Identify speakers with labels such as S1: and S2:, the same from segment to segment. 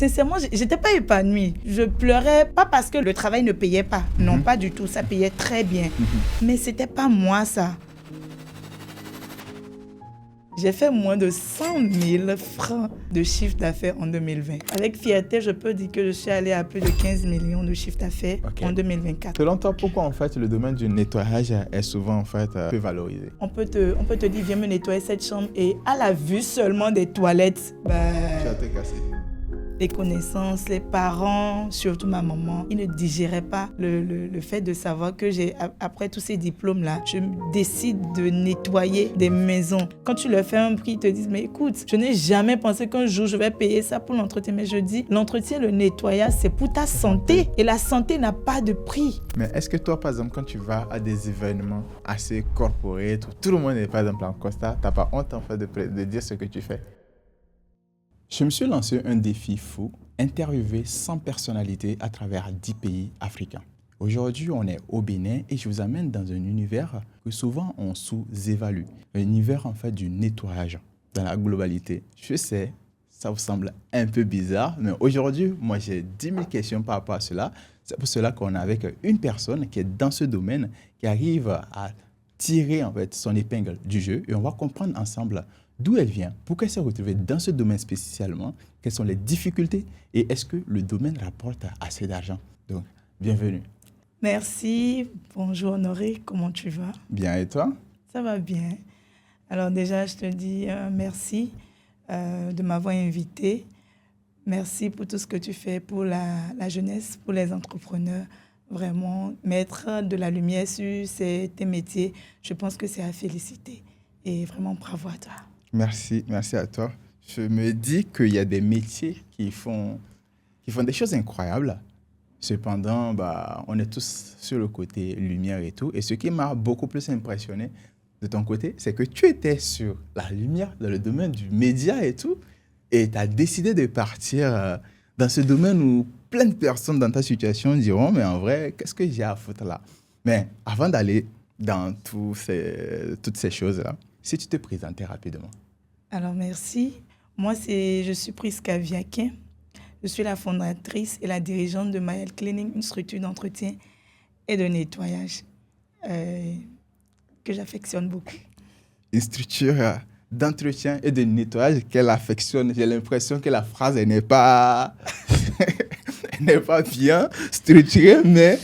S1: Sincèrement, j'étais pas épanouie. Je pleurais pas parce que le travail ne payait pas. Non, pas du tout. Ça payait très bien. Mais c'était pas moi, ça. J'ai fait moins de 100 000 francs de chiffre d'affaires en 2020. Avec fierté, je peux dire que je suis allée à plus de 15 millions de chiffre d'affaires en 2024.
S2: Selon toi, pourquoi en fait le domaine du nettoyage est souvent en fait peu valorisé?
S1: On peut te dire, viens me nettoyer cette chambre et à la vue seulement des toilettes,
S2: Tu as été cassé.
S1: les connaissances, les parents, surtout ma maman, ils ne digéraient pas le fait de savoir que après tous ces diplômes-là, je décide de nettoyer des maisons. Quand tu leur fais un prix, ils te disent, mais écoute, je n'ai jamais pensé qu'un jour je vais payer ça pour l'entretien. Mais je dis, l'entretien, le nettoyage, c'est pour ta santé. Et la santé n'a pas de prix.
S2: Mais est-ce que toi, par exemple, quand tu vas à des événements assez corporate, où tout le monde est par exemple en costard, tu n'as pas honte en fait de dire ce que tu fais? Je me suis lancé un défi fou, interviewer 100 personnalités à travers 10 pays africains. Aujourd'hui, on est au Bénin et je vous amène dans un univers que souvent on sous-évalue. Un univers en fait du nettoyage dans la globalité. Je sais, ça vous semble un peu bizarre, mais aujourd'hui, moi j'ai 10 000 questions par rapport à cela. C'est pour cela qu'on est avec une personne qui est dans ce domaine, qui arrive à tirer en fait son épingle du jeu et on va comprendre ensemble d'où elle vient, pourquoi elle s'est retrouvée dans ce domaine spécialement, quelles sont les difficultés et est-ce que le domaine rapporte assez d'argent. Donc, bienvenue.
S1: Merci. Bonjour Honoré, comment tu vas?
S2: Bien, et toi?
S1: Ça va bien. Alors déjà, je te dis merci de m'avoir invité. Merci pour tout ce que tu fais pour la jeunesse, pour les entrepreneurs. Vraiment, mettre de la lumière sur tes métiers, je pense que c'est à féliciter. Et vraiment, bravo à toi.
S2: Merci à toi. Je me dis qu'il y a des métiers qui font des choses incroyables. Cependant, on est tous sur le côté lumière et tout. Et ce qui m'a beaucoup plus impressionné de ton côté, c'est que tu étais sur la lumière dans le domaine du média et tout. Et tu as décidé de partir dans ce domaine où plein de personnes dans ta situation diront, mais en vrai, qu'est-ce que j'ai à foutre là? Mais avant d'aller dans toutes ces choses-là, si tu te présentais rapidement.
S1: Alors, merci. Moi, je suis Prisca Viaquin. Je suis la fondatrice et la dirigeante de Mayel Cleaning, une structure d'entretien et de nettoyage que j'affectionne beaucoup.
S2: Une structure d'entretien et de nettoyage qu'elle affectionne. J'ai l'impression que la phrase elle n'est pas bien structurée, mais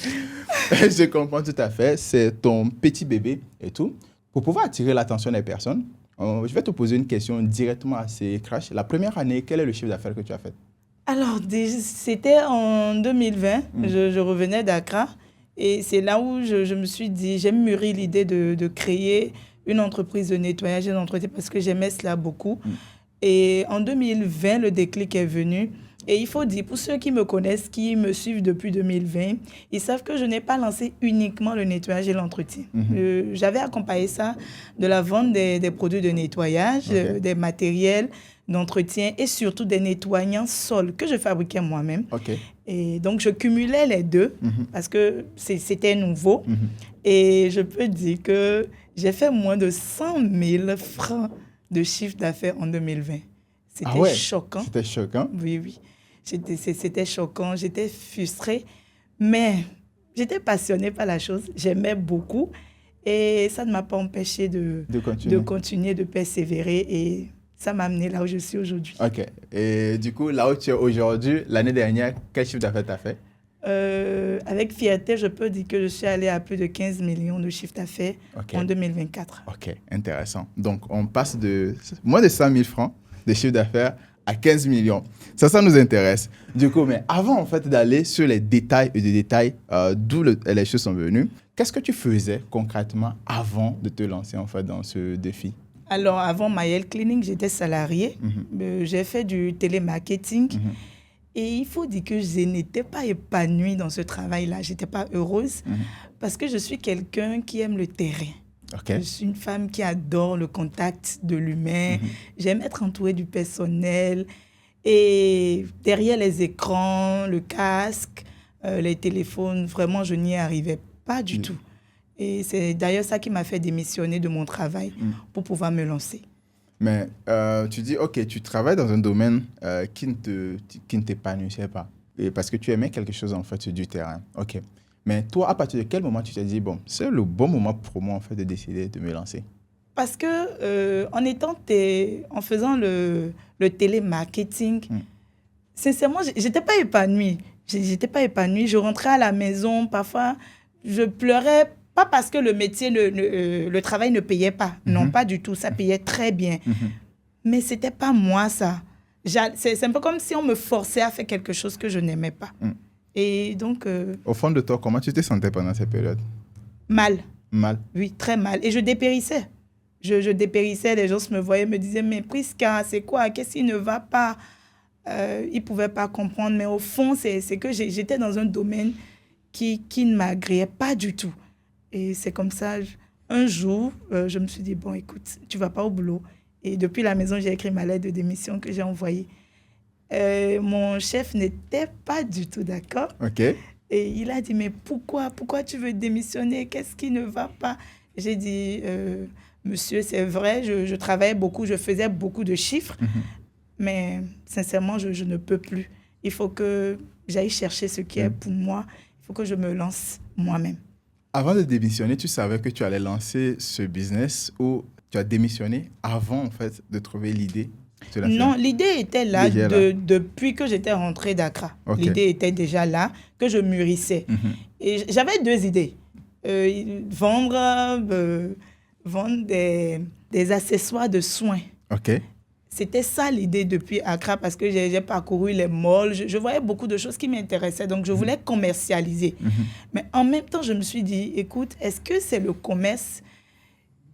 S2: je comprends tout à fait. C'est ton petit bébé et tout. Pour pouvoir attirer l'attention des personnes, je vais te poser une question directement assez crash. La première année, quel est le chiffre d'affaires que tu as fait?
S1: Alors, c'était en 2020. Je revenais d'Accra. Et c'est là où je me suis dit, j'ai mûri l'idée de créer une entreprise de nettoyage et d'entretien parce que j'aimais cela beaucoup. Et en 2020, le déclic est venu. Et il faut dire, pour ceux qui me connaissent, qui me suivent depuis 2020, ils savent que je n'ai pas lancé uniquement le nettoyage et l'entretien. J'avais accompagné ça de la vente des produits de nettoyage, des matériels d'entretien et surtout des nettoyants sols que je fabriquais moi-même. Et donc, je cumulais les deux parce que c'était nouveau. Et je peux dire que j'ai fait moins de 100 000 francs de chiffre d'affaires en 2020. C'était choquant.
S2: C'était choquant?
S1: Oui. C'était choquant. J'étais frustrée. Mais j'étais passionnée par la chose. J'aimais beaucoup. Et ça ne m'a pas empêché de continuer, de persévérer. Et ça m'a amené là où je suis aujourd'hui.
S2: OK. Et du coup, là où tu es aujourd'hui, l'année dernière, quel chiffre d'affaires tu as fait?
S1: Avec fierté, je peux dire que je suis allée à plus de 15 millions de chiffre d'affaires en 2024.
S2: OK, intéressant. Donc, on passe de moins de 100 000 francs de chiffre d'affaires à 15 millions. Ça nous intéresse. Du coup, mais avant en fait d'aller sur les détails d'où les choses sont venues, qu'est-ce que tu faisais concrètement avant de te lancer en fait dans ce défi?
S1: Alors, avant Mayel Cleaning, j'étais salariée. J'ai fait du télémarketing. Et il faut dire que je n'étais pas épanouie dans ce travail-là. Je n'étais pas heureuse parce que je suis quelqu'un qui aime le terrain. Je suis une femme qui adore le contact de l'humain. J'aime être entourée du personnel. Et derrière les écrans, le casque, les téléphones, vraiment, je n'y arrivais pas du tout. Et c'est d'ailleurs ça qui m'a fait démissionner de mon travail pour pouvoir me lancer.
S2: Mais tu dis, OK, tu travailles dans un domaine qui ne t'épanouissait pas. Et parce que tu aimais quelque chose, en fait, du terrain. OK. Mais toi, à partir de quel moment tu t'es dit, bon, c'est le bon moment pour moi, en fait, de décider de me lancer?
S1: Parce que en faisant le télémarketing, sincèrement, j'étais pas épanouie. J'étais pas épanouie. Je rentrais à la maison, parfois, je pleurais, pas parce que le métier, le travail ne payait pas. Non, pas du tout. Ça payait très bien. Mais c'était pas moi, ça. C'est un peu comme si on me forçait à faire quelque chose que je n'aimais pas. Et donc...
S2: Au fond de toi, comment tu te sentais pendant cette période?
S1: Mal.
S2: Mal?
S1: Oui, très mal. Et je dépérissais. Je dépérissais. Les gens me voyaient, me disaient, mais Prisca, c'est quoi? Qu'est-ce qui ne va pas? Ils ne pouvaient pas comprendre. Mais au fond, c'est que j'étais dans un domaine qui ne m'agréait pas du tout. Et c'est comme ça, un jour, je me suis dit, bon, écoute, tu ne vas pas au boulot. Et depuis la maison, j'ai écrit ma lettre de démission que j'ai envoyée. Mon chef n'était pas du tout d'accord.
S2: OK.
S1: Et il a dit, mais pourquoi tu veux démissionner? Qu'est-ce qui ne va pas? J'ai dit, monsieur, c'est vrai, je travaillais beaucoup, je faisais beaucoup de chiffres, mais sincèrement, je ne peux plus. Il faut que j'aille chercher ce qui est pour moi. Il faut que je me lance moi-même.
S2: Avant de démissionner, tu savais que tu allais lancer ce business ou tu as démissionné avant, en fait, de trouver l'idée?
S1: Non, l'idée était là, depuis que j'étais rentrée d'Accra. Okay. L'idée était déjà là, que je mûrissais. Et j'avais deux idées. Vendre des accessoires de soins.
S2: OK.
S1: C'était ça l'idée depuis Accra, parce que j'ai parcouru les malls. Je voyais beaucoup de choses qui m'intéressaient, donc je voulais commercialiser. Mais en même temps, je me suis dit, écoute, est-ce que c'est le commerce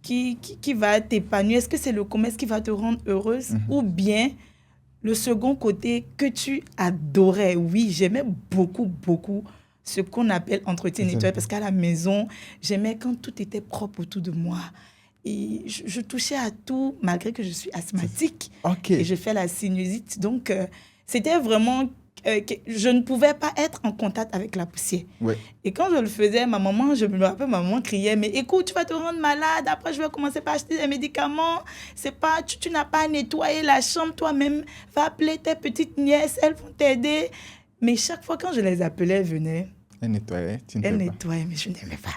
S1: qui va t'épanouir? Est-ce que c'est le commerce qui va te rendre heureuse? Ou bien le second côté que tu adorais? Oui, j'aimais beaucoup ce qu'on appelle entretien nettoyage, parce qu'à la maison, j'aimais quand tout était propre autour de moi. Et je touchais à tout, malgré que je suis asthmatique.
S2: Okay.
S1: Et je fais la sinusite. Donc, c'était vraiment... je ne pouvais pas être en contact avec la poussière.
S2: Oui.
S1: Et quand je le faisais, je me rappelle, ma maman criait, mais écoute, tu vas te rendre malade, après je vais commencer par acheter des médicaments, c'est pas, tu n'as pas à nettoyer la chambre toi-même, va appeler tes petites nièces, elles vont t'aider. Mais chaque fois quand je les appelais, elles venaient.
S2: Elles nettoyaient,
S1: mais je n'aimais pas.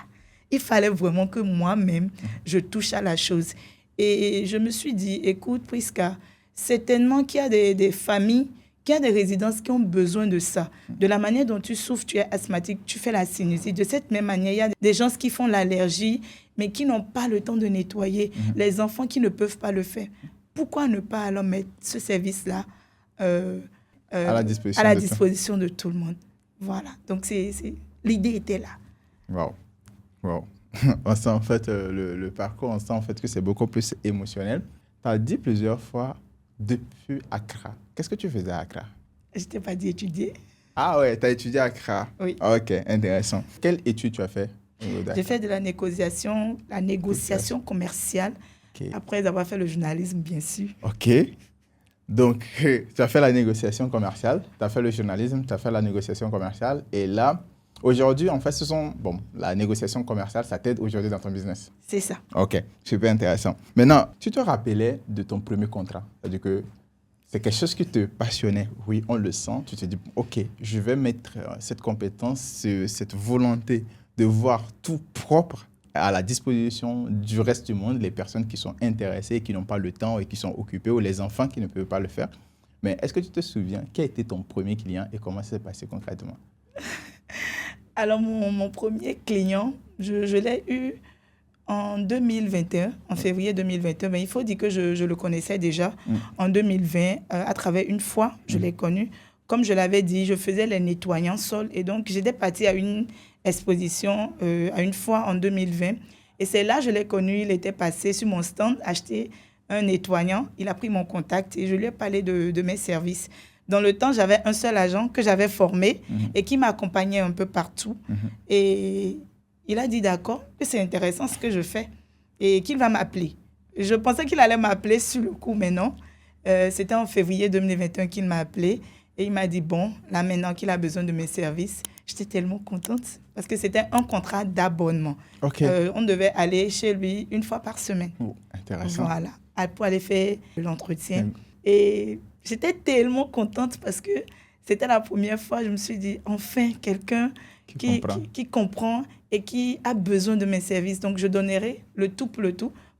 S1: Il fallait vraiment que moi-même, je touche à la chose. Et je me suis dit, écoute, Prisca, certainement qu'il y a des familles, qu'il y a des résidences qui ont besoin de ça. De la manière dont tu souffres, tu es asthmatique, tu fais la sinusite. De cette même manière, il y a des gens qui font l'allergie, mais qui n'ont pas le temps de nettoyer. Les enfants qui ne peuvent pas le faire. Pourquoi ne pas alors mettre ce service-là
S2: à la
S1: disposition de tout le monde? Voilà. Donc, l'idée était là.
S2: Wow. On sent en fait le parcours, on sent en fait que c'est beaucoup plus émotionnel. Tu as dit plusieurs fois depuis Accra. Qu'est-ce que tu faisais à Accra?
S1: Je t'ai pas dit étudier.
S2: Ah ouais, tu as étudié à Accra.
S1: Oui.
S2: Ok, intéressant. Quelle étude tu as fait?
S1: J'ai fait de la négociation commerciale, après avoir fait le journalisme, bien sûr.
S2: Ok. Donc, tu as fait la négociation commerciale, tu as fait le journalisme, tu as fait la négociation commerciale. Et là, aujourd'hui, en fait, la négociation commerciale, ça t'aide aujourd'hui dans ton business.
S1: C'est ça.
S2: Ok, super intéressant. Maintenant, tu te rappelais de ton premier contrat. C'est-à-dire que c'est quelque chose qui te passionnait. Oui, on le sent. Tu te dis, ok, je vais mettre cette compétence, cette volonté de voir tout propre à la disposition du reste du monde, les personnes qui sont intéressées, qui n'ont pas le temps et qui sont occupées, ou les enfants qui ne peuvent pas le faire. Mais est-ce que tu te souviens, quel a été ton premier client et comment ça s'est passé concrètement?
S1: Alors, mon premier client, je l'ai eu en 2021, en février 2021. Mais il faut dire que je le connaissais déjà en 2020. À travers une fois, je l'ai connu. Comme je l'avais dit, je faisais les nettoyants sol. Et donc, j'étais partie à une exposition à une fois en 2020. Et c'est là que je l'ai connu. Il était passé sur mon stand, acheter un nettoyant. Il a pris mon contact et je lui ai parlé de mes services. Dans le temps, j'avais un seul agent que j'avais formé et qui m'accompagnait un peu partout. Et il a dit d'accord, que c'est intéressant ce que je fais et qu'il va m'appeler. Je pensais qu'il allait m'appeler sur le coup, mais non. C'était en février 2021 qu'il m'a appelé et il m'a dit, bon, là maintenant qu'il a besoin de mes services, j'étais tellement contente parce que c'était un contrat d'abonnement.
S2: Okay.
S1: On devait aller chez lui une fois par semaine.
S2: Intéressant.
S1: Voilà. pour aller faire l'entretien. Et j'étais tellement contente parce que c'était la première fois, je me suis dit, enfin, quelqu'un qui comprend et qui a besoin de mes services. Donc, je donnerai le tout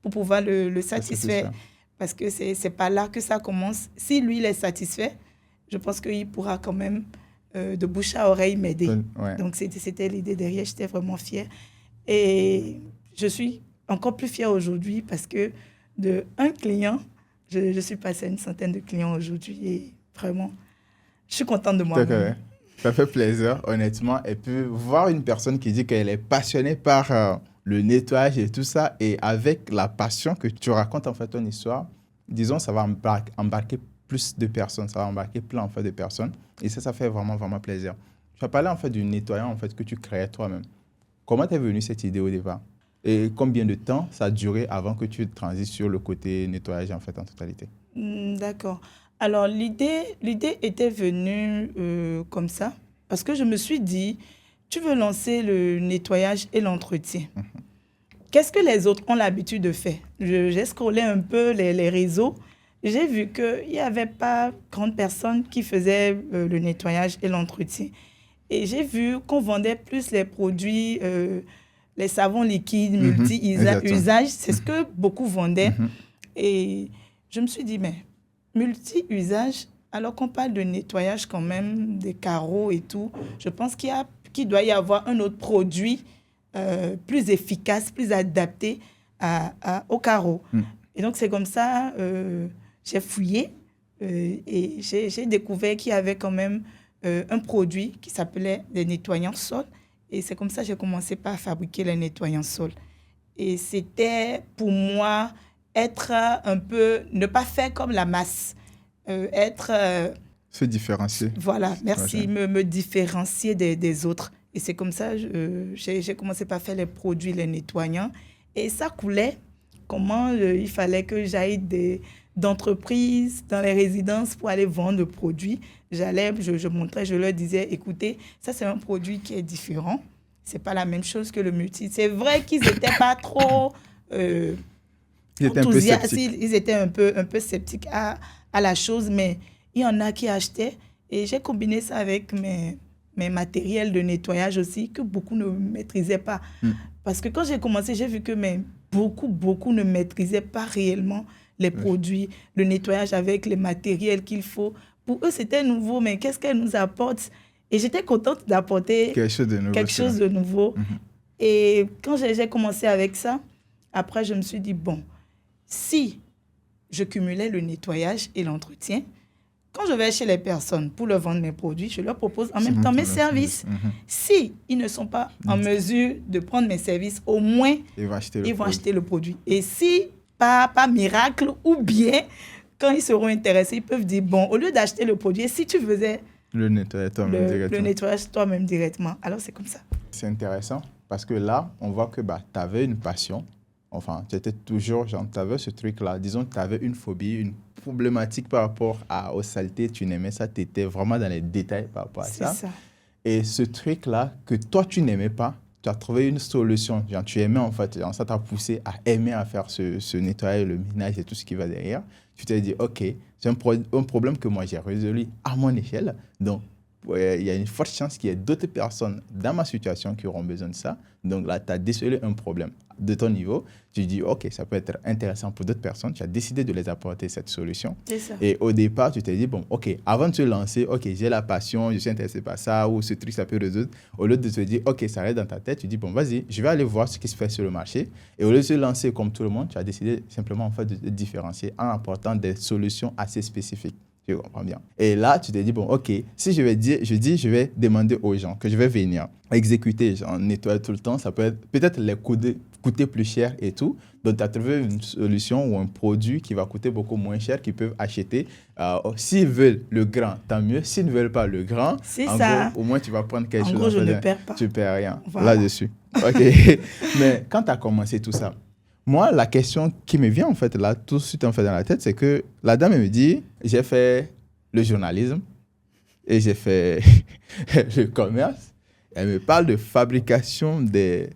S1: pour pouvoir le satisfaire. Parce que c'est pas là que ça commence. Si lui, il est satisfait, je pense qu'il pourra quand même, de bouche à oreille, m'aider. Ouais. Donc, c'était l'idée derrière. J'étais vraiment fière. Et je suis encore plus fière aujourd'hui parce que de un client, je suis passée à une centaine de clients aujourd'hui. Et vraiment, je suis contente de moi-même.
S2: Ça fait plaisir, honnêtement. Et puis, voir une personne qui dit qu'elle est passionnée par le nettoyage et tout ça, et avec la passion que tu racontes, en fait, ton histoire, disons, ça va embarquer plus de personnes, ça va embarquer plein, en fait, de personnes. Et ça fait vraiment, vraiment plaisir. Tu as parlé, en fait, du nettoyant, en fait, que tu créais toi-même. Comment t'es venue cette idée au départ? Et combien de temps ça a duré avant que tu transites sur le côté nettoyage, en fait, en totalité?
S1: D'accord. Alors, l'idée était venue comme ça, parce que je me suis dit, tu veux lancer le nettoyage et l'entretien. Qu'est-ce que les autres ont l'habitude de faire? J'ai scrollé un peu les réseaux. J'ai vu qu'il n'y avait pas grande personne qui faisait le nettoyage et l'entretien. Et j'ai vu qu'on vendait plus les produits, les savons liquides, multi-usages. C'est ce que beaucoup vendaient. Et je me suis dit, mais multi-usage, alors qu'on parle de nettoyage quand même, des carreaux et tout, je pense qu'il doit y avoir un autre produit plus efficace, plus adapté aux carreaux. Et donc, c'est comme ça, j'ai fouillé et j'ai découvert qu'il y avait quand même un produit qui s'appelait les nettoyants sol. Et c'est comme ça que j'ai commencé par fabriquer les nettoyants sol. Et c'était pour moi être un peu, ne pas faire comme la masse,
S2: se différencier.
S1: Voilà, merci, me différencier des autres. Et c'est comme ça que j'ai commencé par faire les produits, les nettoyants. Et ça coulait. Comment il fallait que j'aille d'entreprises dans les résidences pour aller vendre le produit. J'allais, je montrais, je leur disais, écoutez, ça c'est un produit qui est différent. C'est pas la même chose que le multi. C'est vrai qu'ils n'étaient pas trop enthousiastes. Ils étaient un peu sceptiques à la chose, mais il y en a qui achetaient. Et j'ai combiné ça avec mes matériels de nettoyage aussi, que beaucoup ne maîtrisaient pas. Parce que quand j'ai commencé, j'ai vu que beaucoup ne maîtrisaient pas réellement les produits, le nettoyage avec les matériels qu'il faut. Pour eux, c'était nouveau, mais qu'est-ce qu'elle nous apporte? Et j'étais contente d'apporter quelque chose de nouveau. Et quand j'ai commencé avec ça, après, je me suis dit, bon, si je cumulais le nettoyage et l'entretien, quand je vais chez les personnes pour leur vendre mes produits, je leur propose en même temps mes services. Si ils ne sont pas en mesure de prendre mes services, au moins, ils vont acheter le produit. Et si, pas miracle, ou bien, quand ils seront intéressés, ils peuvent dire, bon, au lieu d'acheter le produit, si tu faisais le nettoyage toi-même directement. Alors, c'est comme ça.
S2: C'est intéressant parce que là, on voit que tu avais une passion. Enfin, tu étais toujours, tu avais ce truc-là. Disons que tu avais une phobie, une problématique par rapport aux saletés. Tu n'aimais ça, tu étais vraiment dans les détails par rapport à ça.
S1: C'est ça.
S2: Et ce truc-là que toi, tu n'aimais pas, tu as trouvé une solution. Genre, tu aimais, en fait. Genre, ça t'a poussé à aimer à faire ce nettoyage, le ménage et tout ce qui va derrière. Tu t'es dit, OK, c'est un problème que moi, j'ai résolu à mon échelle. Donc, il y a une forte chance qu'il y ait d'autres personnes dans ma situation qui auront besoin de ça. Donc là, tu as décelé un problème de ton niveau. Tu dis, OK, ça peut être intéressant pour d'autres personnes. Tu as décidé de les apporter cette solution.
S1: C'est ça.
S2: Et au départ, tu t'es dit, bon, OK, avant de te lancer, OK, j'ai la passion, je suis intéressé par ça, ou ce truc, ça peut résoudre. Au lieu de te dire, OK, ça reste dans ta tête, tu dis, bon, vas-y, je vais aller voir ce qui se fait sur le marché. Et au lieu de te lancer comme tout le monde, tu as décidé simplement en fait, de te différencier en apportant des solutions assez spécifiques. Tu comprends bien. Et là, tu t'es dit, bon, OK, si je vais demander aux gens que je vais venir exécuter, genre nettoyer tout le temps, ça peut peut-être les coûter plus cher et tout. Donc, tu as trouvé une solution ou un produit qui va coûter beaucoup moins cher, qu'ils peuvent acheter. S'ils veulent le grand, tant mieux. S'ils ne veulent pas le grand, gros, au moins, tu vas prendre quelque chose.
S1: En gros, je ne perds pas.
S2: Tu ne perds rien
S1: voilà.
S2: là-dessus. OK. Mais quand tu as commencé tout ça, moi, la question qui me vient en fait là, tout de suite en fait dans la tête, c'est que la dame elle me dit, j'ai fait le journalisme et j'ai fait le commerce. Elle me parle de fabrication des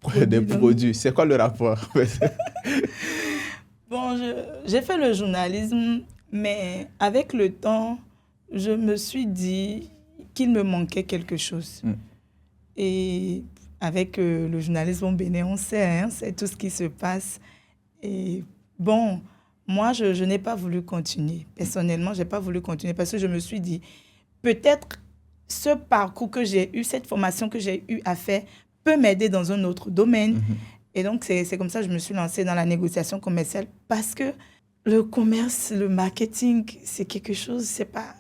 S2: produits. C'est quoi le rapport?
S1: Bon, J'ai fait le journalisme, mais avec le temps, je me suis dit qu'il me manquait quelque chose. Et avec le journalisme au Bénin, on sait tout ce qui se passe. Et bon, moi, je n'ai pas voulu continuer. Personnellement, je n'ai pas voulu continuer parce que je me suis dit, peut-être ce parcours que j'ai eu, cette formation que j'ai eu à faire peut m'aider dans un autre domaine. Et donc, c'est comme ça que je me suis lancée dans la négociation commerciale parce que le commerce, le marketing, c'est quelque chose, c'est pas...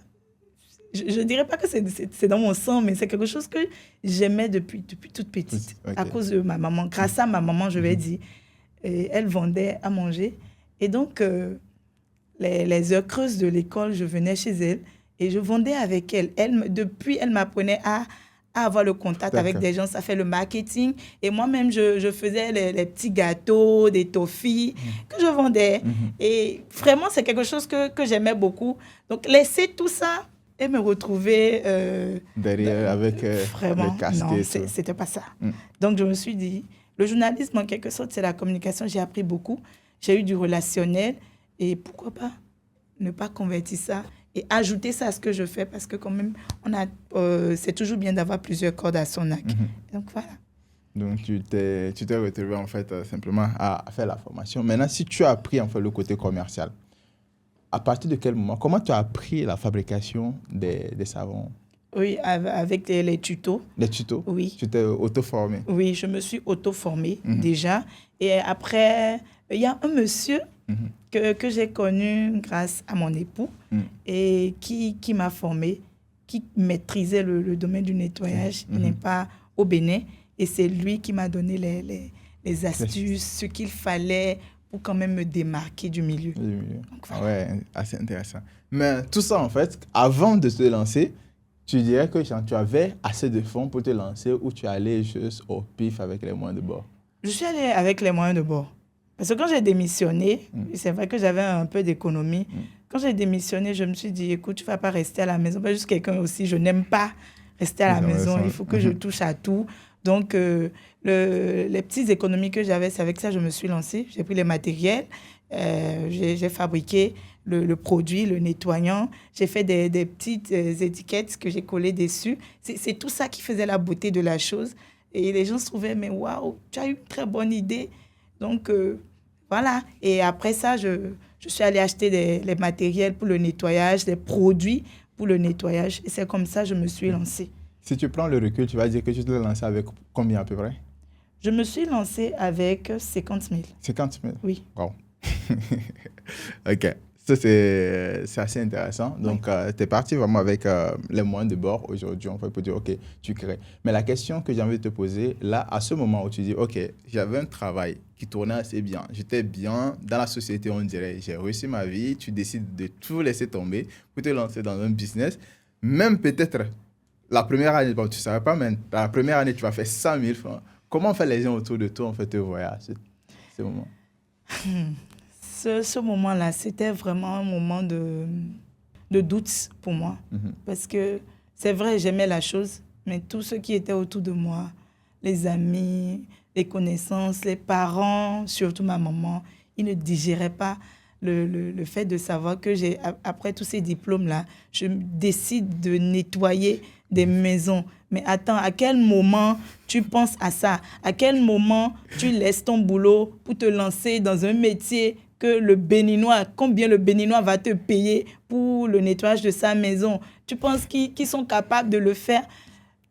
S1: Je ne dirais pas que c'est dans mon sang, mais c'est quelque chose que j'aimais depuis toute petite, à cause de ma maman. Grâce à ma maman, je vais dire, elle vendait à manger. Et donc, les heures creuses de l'école, je venais chez elle et je vendais avec elle. Depuis, elle m'apprenait à avoir le contact avec des gens, ça fait le marketing. Et moi-même, je faisais les petits gâteaux, des toffees que je vendais. Et vraiment, c'est quelque chose que j'aimais beaucoup. Donc, laisser tout ça et me retrouver...
S2: derrière, avec
S1: vraiment,
S2: les casquettes.
S1: Non, c'était pas ça. Donc, je me suis dit, le journalisme, en quelque sorte, c'est la communication. J'ai appris beaucoup. J'ai eu du relationnel. Et pourquoi pas ne pas convertir ça et ajouter ça à ce que je fais, parce que quand même, c'est toujours bien d'avoir plusieurs cordes à son arc. Donc, voilà.
S2: Donc, tu t'es retrouvé, en fait, simplement à faire la formation. Maintenant, si tu as appris, en fait, le côté commercial, à partir de quel moment, comment tu as appris la fabrication des savons?
S1: Oui, avec les tutos.
S2: Les tutos?
S1: Oui.
S2: Tu t'es auto-formé?
S1: Oui, je me suis auto-formée déjà. Et après, il y a un monsieur que j'ai connu grâce à mon époux et qui m'a formée, qui maîtrisait le domaine du nettoyage. Il n'est pas au Bénin. Et c'est lui qui m'a donné les astuces, ce qu'il fallait pour quand même me démarquer du milieu. Donc, voilà.
S2: Ouais, assez intéressant. Mais tout ça, en fait, avant de te lancer, tu dirais que tu avais assez de fonds pour te lancer ou tu allais juste au pif avec les moyens de bord?
S1: Je suis allée avec les moyens de bord. Parce que quand j'ai démissionné, c'est vrai que j'avais un peu d'économie. Quand j'ai démissionné, je me suis dit, écoute, tu ne vas pas rester à la maison. Pas juste quelqu'un aussi, je n'aime pas rester à la maison. Il faut que je touche à tout. Donc, les petites économies que j'avais, c'est avec ça que je me suis lancée. J'ai pris les matériels, j'ai fabriqué le produit, le nettoyant. J'ai fait des petites étiquettes que j'ai collées dessus. C'est tout ça qui faisait la beauté de la chose. Et les gens se trouvaient, mais waouh, tu as eu une très bonne idée. Donc, voilà. Et après ça, je suis allée acheter les matériels pour le nettoyage, des produits pour le nettoyage. Et c'est comme ça que je me suis lancée.
S2: Si tu prends le recul, tu vas dire que tu t'es lancé avec combien à peu près?
S1: Je me suis lancée avec 50 000.
S2: 50 000?
S1: Oui.
S2: Wow. OK. Ça, c'est assez intéressant. Donc, tu es parti vraiment avec les moyens de bord aujourd'hui, on va pour dire, OK, tu crées. Mais la question que j'ai envie de te poser, là, à ce moment où tu dis, OK, j'avais un travail qui tournait assez bien, j'étais bien dans la société, on dirait, j'ai réussi ma vie, tu décides de tout laisser tomber pour te lancer dans un business, même peut-être la première année, bon, tu ne savais pas, mais la première année, tu vas faire 100 000 francs. Comment fait les gens autour de toi, en fait, te voient à ce moment?
S1: Ce moment-là, c'était vraiment un moment de doute pour moi. Parce que c'est vrai, j'aimais la chose, mais tous ceux qui étaient autour de moi, les amis, les connaissances, les parents, surtout ma maman, ils ne digéraient pas le fait de savoir que après tous ces diplômes-là, je décide de nettoyer des maisons. Mais attends, à quel moment tu penses à ça? À quel moment tu laisses ton boulot pour te lancer dans un métier que combien le Béninois va te payer pour le nettoyage de sa maison? Tu penses qu'ils sont capables de le faire?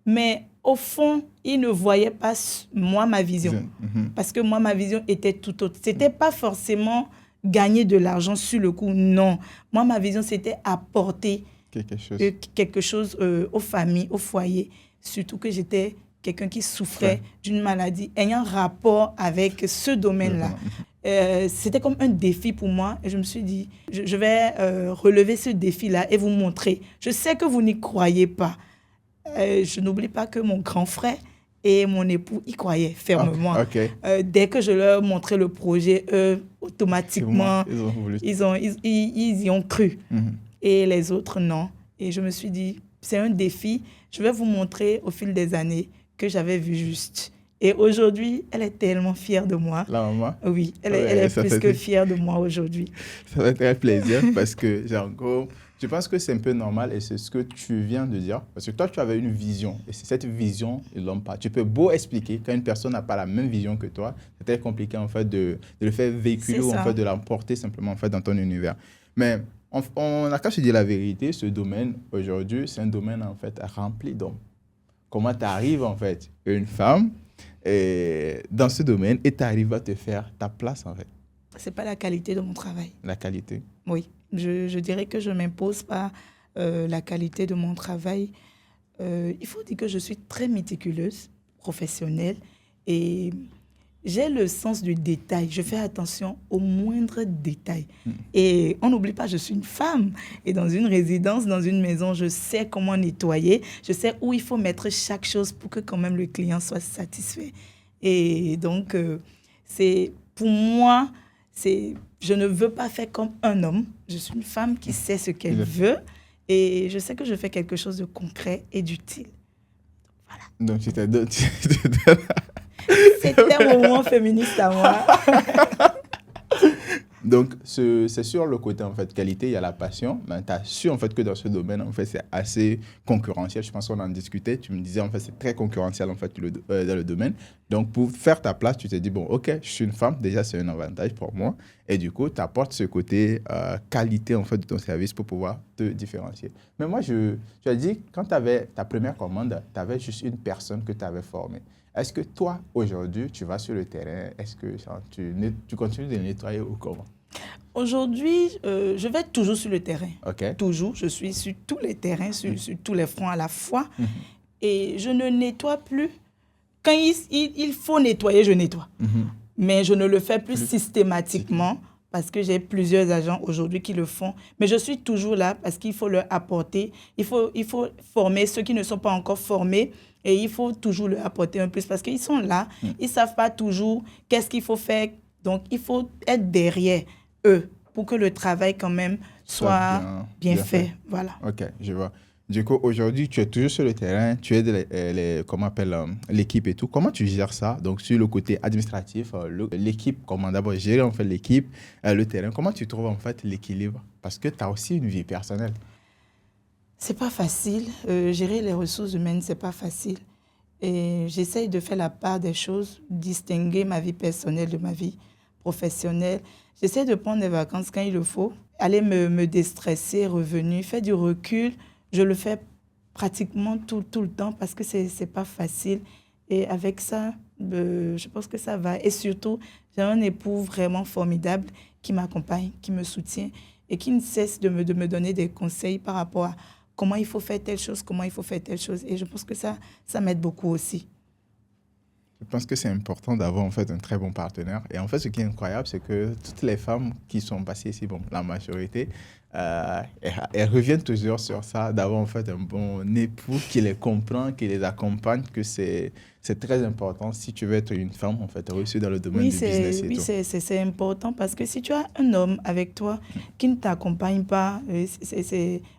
S1: Mais au fond, ils ne voyaient pas ma vision. Parce que moi, ma vision était tout autre. Ce n'était pas forcément gagner de l'argent sur le coup, non. Moi, ma vision, c'était apporter quelque chose aux familles, aux foyers. Surtout que j'étais quelqu'un qui souffrait d'une maladie ayant rapport avec ce domaine-là. C'était comme un défi pour moi et je me suis dit, je vais relever ce défi-là et vous montrer. Je sais que vous n'y croyez pas. Je n'oublie pas que mon grand frère et mon époux y croyaient fermement. Dès que je leur montrais le projet, automatiquement, ils y ont cru. Et les autres, non. Et je me suis dit, c'est un défi. Je vais vous montrer au fil des années que j'avais vu juste. Et aujourd'hui, elle est tellement fière de moi.
S2: La maman?
S1: Oui, elle
S2: Ouais,
S1: est
S2: ça
S1: plus
S2: fait-
S1: que fière de moi aujourd'hui.
S2: Ça fait très plaisir parce que, genre, en gros, je pense que c'est un peu normal et c'est ce que tu viens de dire. Parce que toi, tu avais une vision et c'est cette vision, ils l'ont pas. Tu peux beau expliquer quand une personne n'a pas la même vision que toi, c'est très compliqué en fait de le faire véhiculer
S1: C'est
S2: ou en
S1: ça.
S2: fait de l'emporter simplement en fait dans ton univers. Mais on a qu'à se dire la vérité, ce domaine aujourd'hui, c'est un domaine en fait rempli d'hommes. Comment tu arrives en fait, une femme, dans ce domaine et tu arrives à te faire ta place en fait,
S1: C'est pas la qualité de mon travail.
S2: la qualité.
S1: Oui, je dirais que je m'impose pas la qualité de mon travail. Il faut dire que je suis très méticuleuse, professionnelle et j'ai le sens du détail. Je fais attention aux moindres détails. Et on n'oublie pas, je suis une femme. Et dans une résidence, dans une maison, je sais comment nettoyer. Je sais où il faut mettre chaque chose pour que quand même le client soit satisfait. Et donc, pour moi, je ne veux pas faire comme un homme. Je suis une femme qui sait ce qu'elle veut. Et je sais que je fais quelque chose de concret et d'utile.
S2: Donc, tu t'es
S1: C'était mon moment féministe à moi.
S2: Donc, c'est sur le côté, en fait, qualité, il y a la passion. Mais tu as su, en fait, que dans ce domaine, en fait, c'est assez concurrentiel. Je pense qu'on en discutait. Tu me disais, en fait, c'est très concurrentiel, en fait, dans le domaine. Donc, pour faire ta place, tu t'es dit, bon, OK, je suis une femme. Déjà, c'est un avantage pour moi. Et du coup, tu apportes ce côté qualité, en fait, de ton service pour pouvoir te différencier. Mais moi, tu as dit, quand tu avais ta première commande, tu avais juste une personne que tu avais formée. Est-ce que toi, aujourd'hui, tu vas sur le terrain? Est-ce que genre, tu continues de nettoyer ou comment?
S1: Aujourd'hui, je vais toujours sur le terrain.
S2: OK.
S1: Toujours. Je suis sur tous les terrains, sur tous les fronts à la fois. Et je ne nettoie plus. Quand il faut nettoyer, je nettoie. Mais je ne le fais plus systématiquement parce que j'ai plusieurs agents aujourd'hui qui le font. Mais je suis toujours là parce qu'il faut leur apporter. Il faut former ceux qui ne sont pas encore formés. Et il faut toujours leur apporter un plus parce qu'ils sont là. Ils ne savent pas toujours qu'est-ce qu'il faut faire. Donc, il faut être derrière eux pour que le travail quand même soit bien fait. Voilà.
S2: OK, je vois. Du coup, aujourd'hui, tu es toujours sur le terrain, tu aides comment on appelle, l'équipe et tout. Comment tu gères ça? Donc, sur le côté administratif, l'équipe, comment d'abord gérer en fait l'équipe, le terrain. Comment tu trouves en fait l'équilibre? Parce que tu as aussi une vie personnelle.
S1: C'est pas facile. Gérer les ressources humaines, c'est pas facile. Et j'essaye de faire la part des choses, distinguer ma vie personnelle de ma vie professionnelle. J'essaie de prendre des vacances quand il le faut, aller me déstresser, revenir, faire du recul. Je le fais pratiquement tout le temps parce que c'est pas facile. Et avec ça, je pense que ça va. Et surtout, j'ai un époux vraiment formidable qui m'accompagne, qui me soutient et qui ne cesse de me donner des conseils par rapport à comment il faut faire telle chose, comment il faut faire telle chose. Et je pense que ça m'aide beaucoup aussi.
S2: Je pense que c'est important d'avoir en fait un très bon partenaire. Et en fait, ce qui est incroyable, c'est que toutes les femmes qui sont passées ici, bon, la majorité, elles reviennent toujours sur ça, d'avoir en fait un bon époux qui les comprend, qui les accompagne, que c'est très important si tu veux être une femme en fait réussie dans le domaine du business et tout.
S1: Oui, c'est important parce que si tu as un homme avec toi qui ne t'accompagne pas,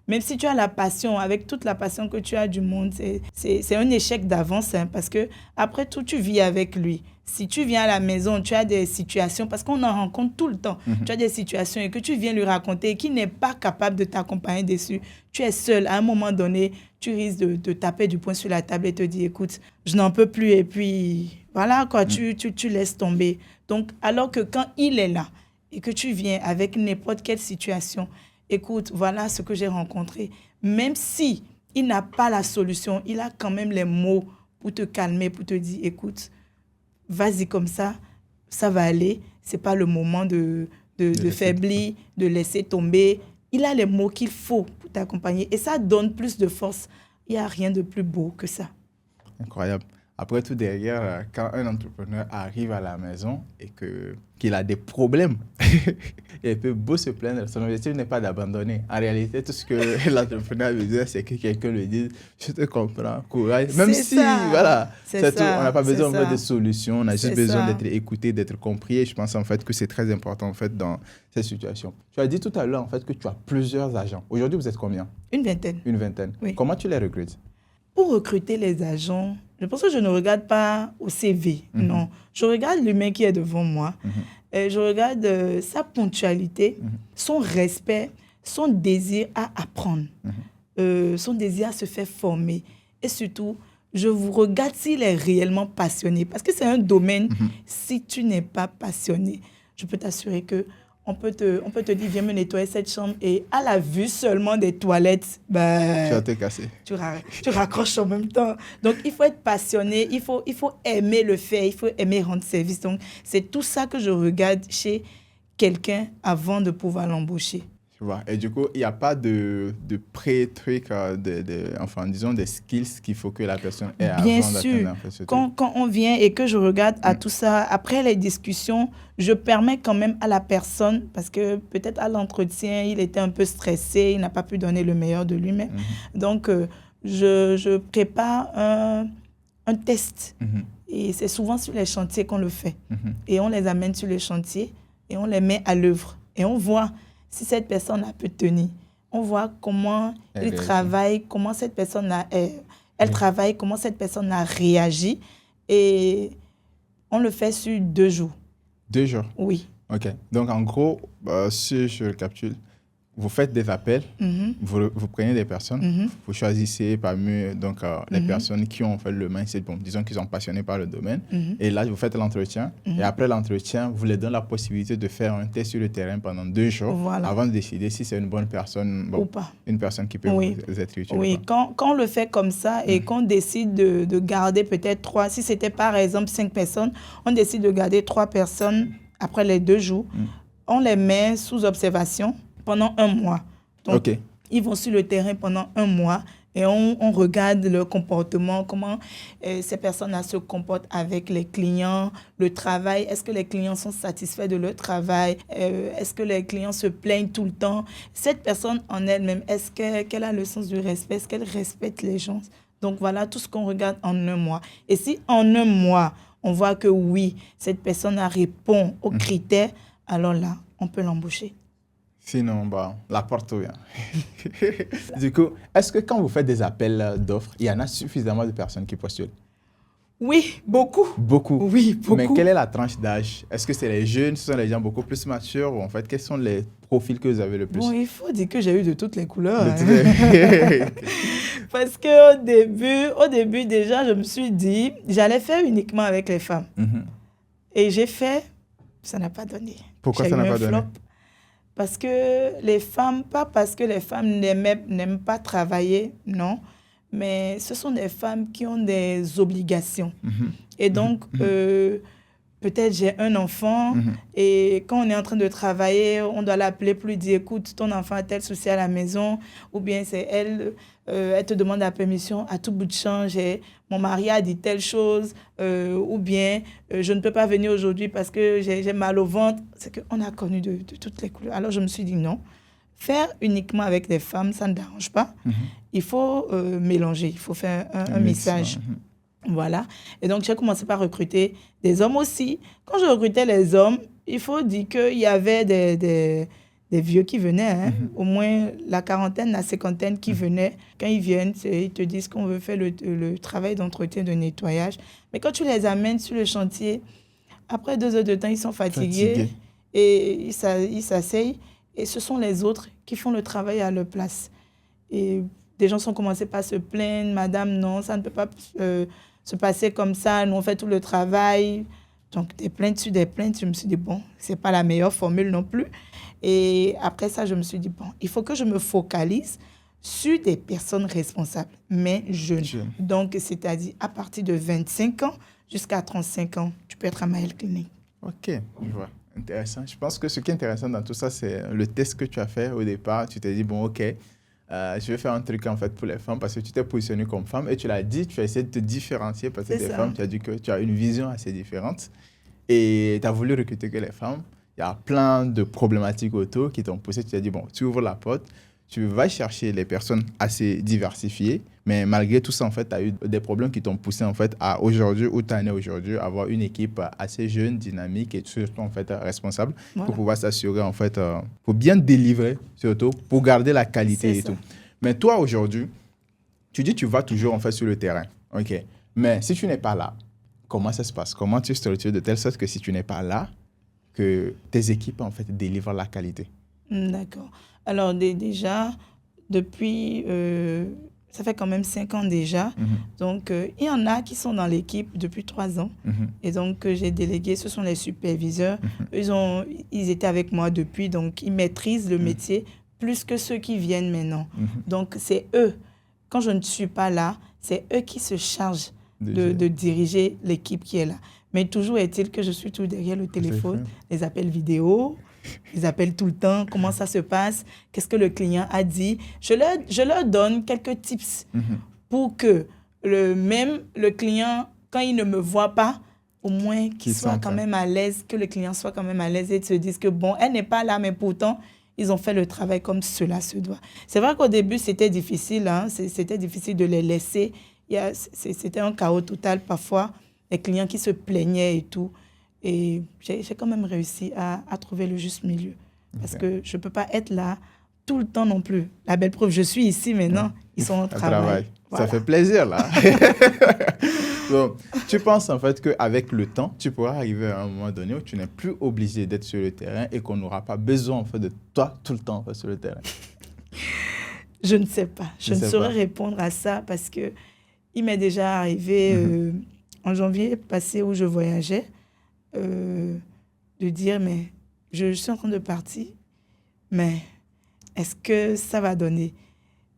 S1: même si tu as la passion, avec toute la passion que tu as du monde, c'est un échec d'avance parce que après tout, tu vis avec lui. Si tu viens à la maison, tu as des situations, parce qu'on en rencontre tout le temps, tu as des situations et que tu viens lui raconter et qu'il n'est pas capable de t'accompagner dessus. Tu es seul. À un moment donné, tu risques de taper du poing sur la table et te dire, écoute, je n'en peux plus. Et puis, voilà, quoi, tu laisses tomber. Donc, alors que quand il est là et que tu viens avec n'importe quelle situation, écoute, voilà ce que j'ai rencontré. Même si il n'a pas la solution, il a quand même les mots pour te calmer, pour te dire, écoute, vas-y comme ça va aller. C'est pas le moment de faiblir, de laisser tomber. Il a les mots qu'il faut pour t'accompagner. Et ça donne plus de force. Il n'y a rien de plus beau que ça.
S2: Incroyable. Après tout, derrière, quand un entrepreneur arrive à la maison et qu'il a des problèmes, il peut beau se plaindre. Son objectif n'est pas d'abandonner. En réalité, tout ce que l'entrepreneur veut dire, c'est que quelqu'un lui dise « Je te comprends, courage ». Même si, voilà, c'est tout. On n'a pas besoin de solutions. On a juste besoin d'être écouté, d'être compris. Et je pense en fait que c'est très important en fait, dans cette situation. Tu as dit tout à l'heure en fait, que tu as plusieurs agents. Aujourd'hui, vous êtes combien?
S1: Une vingtaine.
S2: Une vingtaine.
S1: Oui.
S2: Comment tu les recrutes?
S1: Pour recruter les agents, Je pense que je ne regarde pas au CV, non. Je regarde l'humain qui est devant moi. Je regarde sa ponctualité, son respect, son désir à apprendre, son désir à se faire former. Et surtout, je vous regarde s'il est réellement passionné. Parce que c'est un domaine, si tu n'es pas passionné, je peux t'assurer que on peut te dire, viens me nettoyer cette chambre et à la vue seulement des toilettes,
S2: Tu vas te casser.
S1: Tu raccroches en même temps. Donc, il faut être passionné, il faut aimer le faire, il faut aimer rendre service. Donc, c'est tout ça que je regarde chez quelqu'un avant de pouvoir l'embaucher.
S2: Tu vois. Et du coup, il n'y a pas de pré-truc, enfin, disons, des skills qu'il faut que la personne ait avant d'atteindre ce truc.
S1: Quand on vient et que je regarde à tout ça, après les discussions, je permets quand même à la personne, parce que peut-être à l'entretien, il était un peu stressé, il n'a pas pu donner le meilleur de lui-même. Donc, je prépare un test. Et c'est souvent sur les chantiers qu'on le fait. Et on les amène sur les chantiers et on les met à l'œuvre. Et on voit si cette personne peut tenir. On voit comment il travaille, comment cette personne travaille, comment cette personne a réagi. Et on le fait sur 2 jours.
S2: 2 jours?
S1: Oui.
S2: OK. Donc, en gros, si je récapitule, vous faites des appels, vous prenez des personnes, vous choisissez parmi donc, les personnes qui ont fait le mindset, bon, disons qu'ils sont passionnés par le domaine, et là, vous faites l'entretien, et après l'entretien, vous leur donnez la possibilité de faire un test sur le terrain pendant 2 jours avant de décider si c'est une bonne personne ou pas. Une personne qui peut vous être utile.
S1: Oui, quand on le fait comme ça et qu'on décide de garder peut-être 3, si c'était par exemple 5 personnes, on décide de garder 3 personnes après les 2 jours, on les met sous observation pendant 1 mois. Donc, ils vont sur le terrain pendant 1 mois et on regarde leur comportement, comment ces personnes-là se comportent avec les clients, le travail. Est-ce que les clients sont satisfaits de leur travail? Est-ce que les clients se plaignent tout le temps? Cette personne en elle-même, est-ce qu'elle a le sens du respect? Est-ce qu'elle respecte les gens? Donc, voilà tout ce qu'on regarde en 1 mois. Et si en 1 mois, on voit que oui, cette personne répond aux critères, alors là, on peut l'embaucher.
S2: Sinon, la porte ouverte. Du coup, est-ce que quand vous faites des appels d'offres, il y en a suffisamment de personnes qui postulent?
S1: Oui, beaucoup.
S2: Beaucoup?
S1: Oui, beaucoup.
S2: Mais quelle est la tranche d'âge? Est-ce que c'est les jeunes, ce sont les gens beaucoup plus matures? Ou en fait, quels sont les profils que vous avez le plus?
S1: Bon, il faut dire que j'ai eu de toutes les couleurs. Parce qu'au début, déjà, je me suis dit, j'allais faire uniquement avec les femmes. Et j'ai fait, ça n'a pas donné.
S2: Pourquoi ça n'a pas donné?
S1: Parce que les femmes, pas parce que les femmes n'aiment pas travailler, non, mais ce sont des femmes qui ont des obligations. Et donc, peut-être j'ai un enfant et quand on est en train de travailler, on doit l'appeler pour lui dire, écoute, ton enfant a tel souci à la maison, ou bien c'est elle te demande la permission à tout bout de champ, mon mari a dit telle chose, ou bien je ne peux pas venir aujourd'hui parce que j'ai mal au ventre. C'est qu'on a connu de toutes les couleurs. Alors je me suis dit non, faire uniquement avec les femmes, ça ne dérange pas. Il faut mélanger, il faut faire un message. Voilà. Et donc, j'ai commencé par recruter des hommes aussi. Quand je recrutais les hommes, il faut dire qu'il y avait des vieux qui venaient, au moins la quarantaine, la cinquantaine qui venaient. Quand ils viennent, ils te disent qu'on veut faire le travail d'entretien, de nettoyage. Mais quand tu les amènes sur le chantier, après 2 heures de temps, ils sont fatigués. Et ils s'asseyent. Et ce sont les autres qui font le travail à leur place. Et des gens sont commencés par se plaindre. Madame, non, ça ne peut pas se passer comme ça. Nous, on fait tout le travail. Donc, des plaintes sur des plaintes. Je me suis dit, bon, ce n'est pas la meilleure formule non plus. Et après ça, je me suis dit, bon, il faut que je me focalise sur des personnes responsables, mais jeunes. Donc, c'est-à-dire à partir de 25 ans jusqu'à 35 ans, tu peux être à Maël Clinic.
S2: OK, je vois. Intéressant. Je pense que ce qui est intéressant dans tout ça, c'est le test que tu as fait au départ. Tu t'es dit, bon, OK, je vais faire un truc en fait pour les femmes parce que tu t'es positionné comme femme et tu l'as dit, tu as essayé de te différencier parce que des femmes, tu as dit que tu as une vision assez différente et tu as voulu recruter que les femmes. Il y a plein de problématiques autour qui t'ont poussé. Tu t'es dit, bon, tu ouvres la porte, tu vas chercher les personnes assez diversifiées, mais malgré tout ça, en fait, tu as eu des problèmes qui t'ont poussé en fait à aujourd'hui, où tu en es aujourd'hui, avoir une équipe assez jeune, dynamique et surtout en fait responsable pour pouvoir s'assurer en fait, pour bien délivrer surtout, pour garder la qualité et tout. Mais toi aujourd'hui, tu dis tu vas toujours en fait sur le terrain, ok. Mais si tu n'es pas là, comment ça se passe? Comment tu structures de telle sorte que si tu n'es pas là, que tes équipes, en fait, délivrent la qualité?
S1: D'accord. Alors, déjà, depuis, ça fait quand même 5 ans déjà. Donc, il y en a qui sont dans l'équipe depuis 3 ans. Et donc, j'ai délégué, ce sont les superviseurs. Ils étaient avec moi depuis, donc ils maîtrisent le métier plus que ceux qui viennent maintenant. Donc, c'est eux. Quand je ne suis pas là, c'est eux qui se chargent de diriger l'équipe qui est là. Mais toujours est-il que je suis tout derrière le téléphone, les appels vidéo, ils appellent tout le temps, comment ça se passe, qu'est-ce que le client a dit. Je leur donne quelques tips pour que le client, quand il ne me voit pas, au moins qu'il soit quand même à l'aise, que le client soit quand même à l'aise et se dise que bon, elle n'est pas là, mais pourtant, ils ont fait le travail comme cela se doit. C'est vrai qu'au début, c'était difficile, hein, c'était difficile de les laisser. C'était un chaos total parfois, les clients qui se plaignaient et tout. Et j'ai quand même réussi à trouver le juste milieu. Parce que je ne peux pas être là tout le temps non plus. La belle preuve, je suis ici maintenant, ils sont au travail.
S2: Voilà. Ça fait plaisir, là. Donc, tu penses en fait qu'avec le temps, tu pourras arriver à un moment donné où tu n'es plus obligé d'être sur le terrain et qu'on n'aura pas besoin en fait, de toi tout le temps en fait, sur le terrain?
S1: Je ne sais pas. Je ne saurais répondre à ça parce que il m'est déjà arrivé en janvier passé où je voyageais de dire mais je suis en train de partir, mais est-ce que ça va donner?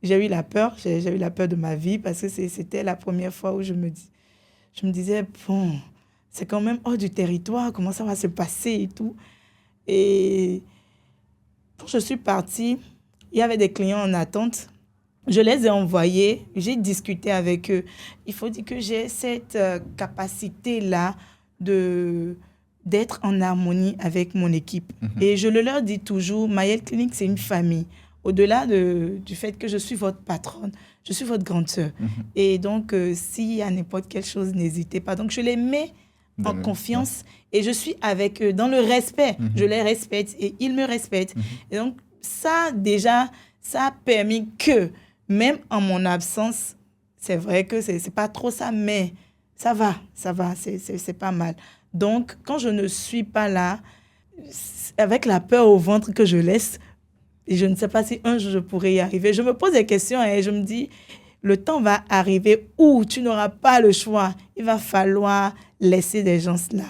S1: J'ai eu la peur de ma vie parce que c'était la première fois où je me disais, bon, c'est quand même hors du territoire, comment ça va se passer et tout. Et quand je suis partie, il y avait des clients en attente. Je les ai envoyés, j'ai discuté avec eux. Il faut dire que j'ai cette capacité-là d'être en harmonie avec mon équipe. Et je le leur dis toujours, Mayel Clinic, c'est une famille. Au-delà du fait que je suis votre patronne, je suis votre grande sœur. Et donc, s'il y a n'importe quelle chose, n'hésitez pas. Donc, je les mets en confiance et je suis avec eux dans le respect. Je les respecte et ils me respectent. Et donc, ça, déjà, ça a permis que, même en mon absence, c'est vrai que c'est pas trop ça, mais ça va, c'est pas mal. Donc, quand je ne suis pas là, avec la peur au ventre que je laisse, et je ne sais pas si un jour je pourrais y arriver. Je me pose des questions et je me dis, le temps va arriver où tu n'auras pas le choix. Il va falloir laisser des gens là.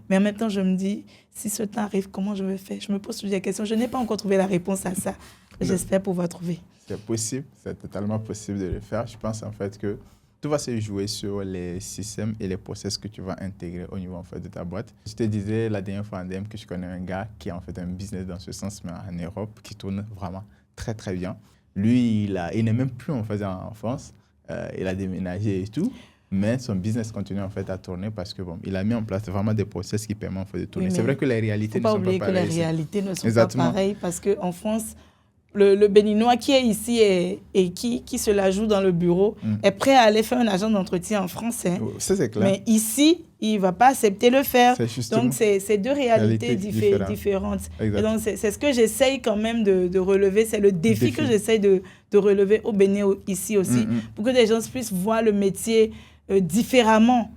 S1: Mais en même temps, je me dis, si ce temps arrive, comment je vais faire? Je me pose toujours des questions. Je n'ai pas encore trouvé la réponse à ça. J'espère pouvoir trouver.
S2: C'est possible, c'est totalement possible de le faire. Je pense en fait que tout va se jouer sur les systèmes et les process que tu vas intégrer au niveau en fait, de ta boîte. Je te disais la dernière fois en DM que je connais un gars qui a en fait un business dans ce sens, mais en Europe, qui tourne vraiment très très bien. Lui, il n'est même plus en fait en France. Il a déménagé et tout. Mais son business continue en fait à tourner parce que bon, il a mis en place vraiment des process qui permettent en fait de tourner. Oui, c'est vrai que les réalités ne sont pas pareilles. Il ne faut pas oublier
S1: que les réalités ne sont pas pareilles parce qu'en France, le Béninois qui est ici et qui se la joue dans le bureau est prêt à aller faire un agent d'entretien en France. Hein.
S2: Ça, c'est clair.
S1: Mais ici, il ne va pas accepter le faire. Donc, c'est deux réalités différentes. Et donc, c'est ce que j'essaye quand même de relever. C'est le défi que j'essaye de relever au Bénin ici aussi pour que les gens puissent voir le métier différemment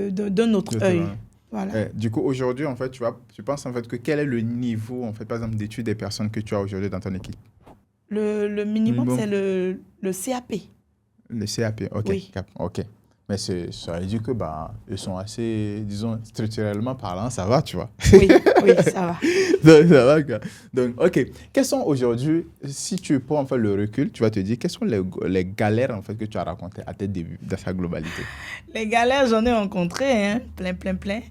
S1: d'un autre œil. Voilà.
S2: Du coup, aujourd'hui, en fait, tu penses en fait que quel est le niveau, en fait, par exemple, d'études des personnes que tu as aujourd'hui dans ton équipe?
S1: Le minimum, c'est le CAP.
S2: Le CAP, ok.
S1: Oui.
S2: Ok. Mais ça veut dire que ils sont assez, disons, structurellement parlant, ça va, tu vois.
S1: Oui, ça va.
S2: Donc, ça va, quoi. Donc, ok. Quels sont aujourd'hui, si tu prends en fait le recul, tu vas te dire, quelles sont les galères en fait que tu as rencontrées à tes débuts, dans sa globalité?
S1: Les galères, j'en ai rencontrées, hein, plein.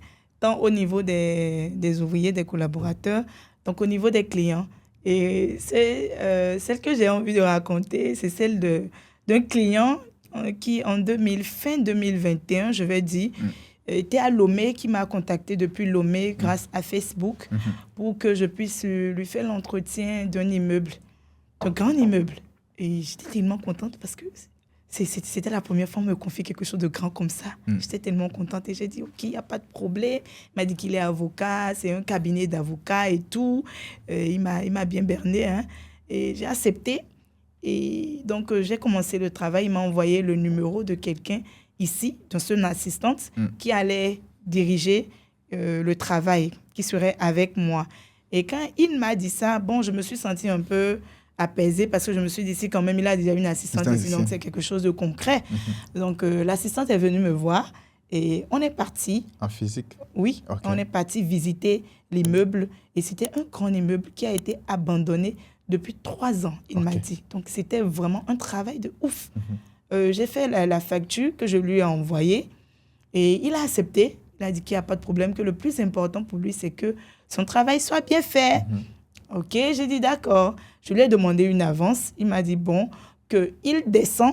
S1: Tant au niveau des ouvriers, des collaborateurs, donc au niveau des clients. Et c'est celle que j'ai envie de raconter, c'est celle d'un client qui, fin 2021, je vais dire, était à Lomé, qui m'a contacté depuis Lomé grâce à Facebook pour que je puisse lui faire l'entretien d'un immeuble, d'un grand immeuble. Et j'étais tellement contente parce que c'était la première fois qu'on me confie quelque chose de grand comme ça. J'étais tellement contente et j'ai dit, OK, il n'y a pas de problème. Il m'a dit qu'il est avocat, c'est un cabinet d'avocats et tout. Il m'a bien berné. Hein. Et j'ai accepté. Et donc, j'ai commencé le travail. Il m'a envoyé le numéro de quelqu'un ici, donc c'est une assistante qui allait diriger le travail, qui serait avec moi. Et quand il m'a dit ça, bon, je me suis sentie un peu apaisée parce que je me suis dit, si quand même il a déjà une assistante ici, donc c'est quelque chose de concret. Donc l'assistante est venue me voir et on est parti.
S2: En physique?
S1: Oui, on est parti visiter l'immeuble et c'était un grand immeuble qui a été abandonné depuis 3 ans, il m'a dit. Donc c'était vraiment un travail de ouf. J'ai fait la facture que je lui ai envoyée et il a accepté. Il a dit qu'il n'y a pas de problème, que le plus important pour lui, c'est que son travail soit bien fait. Ok, j'ai dit d'accord. Je lui ai demandé une avance. Il m'a dit, bon, qu'il descend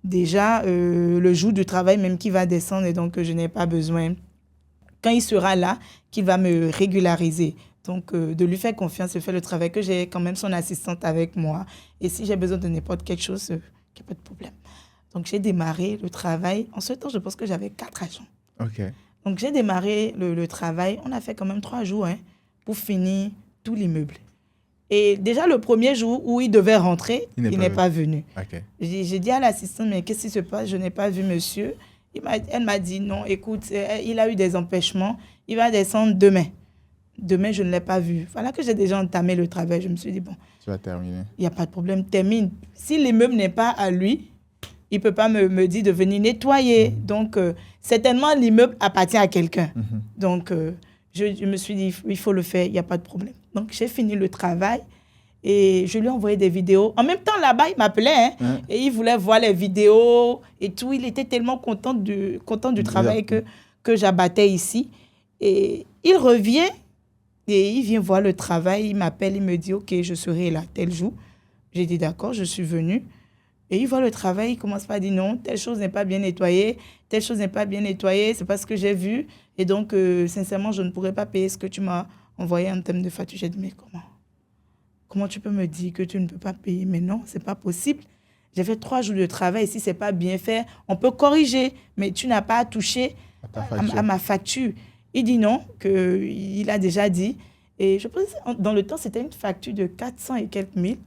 S1: déjà le jour du travail, même qu'il va descendre et donc je n'ai pas besoin, quand il sera là, qu'il va me régulariser. Donc, de lui faire confiance, de faire le travail, que j'ai quand même son assistante avec moi. Et si j'ai besoin de n'importe quelque chose, qu'il n'y a pas de problème. Donc, j'ai démarré le travail. En ce temps, je pense que j'avais 4 agents.
S2: OK.
S1: Donc, j'ai démarré le travail. On a fait quand même 3 jours pour finir tout l'immeuble. Et déjà, le premier jour où il devait rentrer, il n'est pas venu.
S2: Okay.
S1: J'ai dit à l'assistante, mais qu'est-ce qui se passe? Je n'ai pas vu monsieur. Elle m'a dit, non, écoute, il a eu des empêchements. Il va descendre demain. Demain, je ne l'ai pas vu. Voilà que j'ai déjà entamé le travail. Je me suis dit, bon,
S2: tu vas terminer.
S1: Il n'y a pas de problème, termine. Si l'immeuble n'est pas à lui, il ne peut pas me dire de venir nettoyer. Donc, certainement, l'immeuble appartient à quelqu'un. Donc, je me suis dit, il faut le faire, il n'y a pas de problème. Donc, j'ai fini le travail et je lui ai envoyé des vidéos. En même temps, là-bas, il m'appelait et il voulait voir les vidéos et tout. Il était tellement content du travail que j'abattais ici. Et il revient et il vient voir le travail. Il m'appelle, il me dit, OK, je serai là tel jour. J'ai dit, d'accord, je suis venue. Et il voit le travail, il commence par dire non, telle chose n'est pas bien nettoyée, telle chose n'est pas bien nettoyée, c'est pas ce que j'ai vu. Et donc, sincèrement, je ne pourrais pas payer ce que tu m'as envoyé en termes de facture. J'ai dit, mais comment tu peux me dire que tu ne peux pas payer? Mais non, c'est pas possible. J'ai fait 3 jours de travail. Si c'est pas bien fait, on peut corriger, mais tu n'as pas à toucher à ma facture. Il dit non, qu'il a déjà dit. Et je pense que dans le temps, c'était une facture de 400 et quelques mille.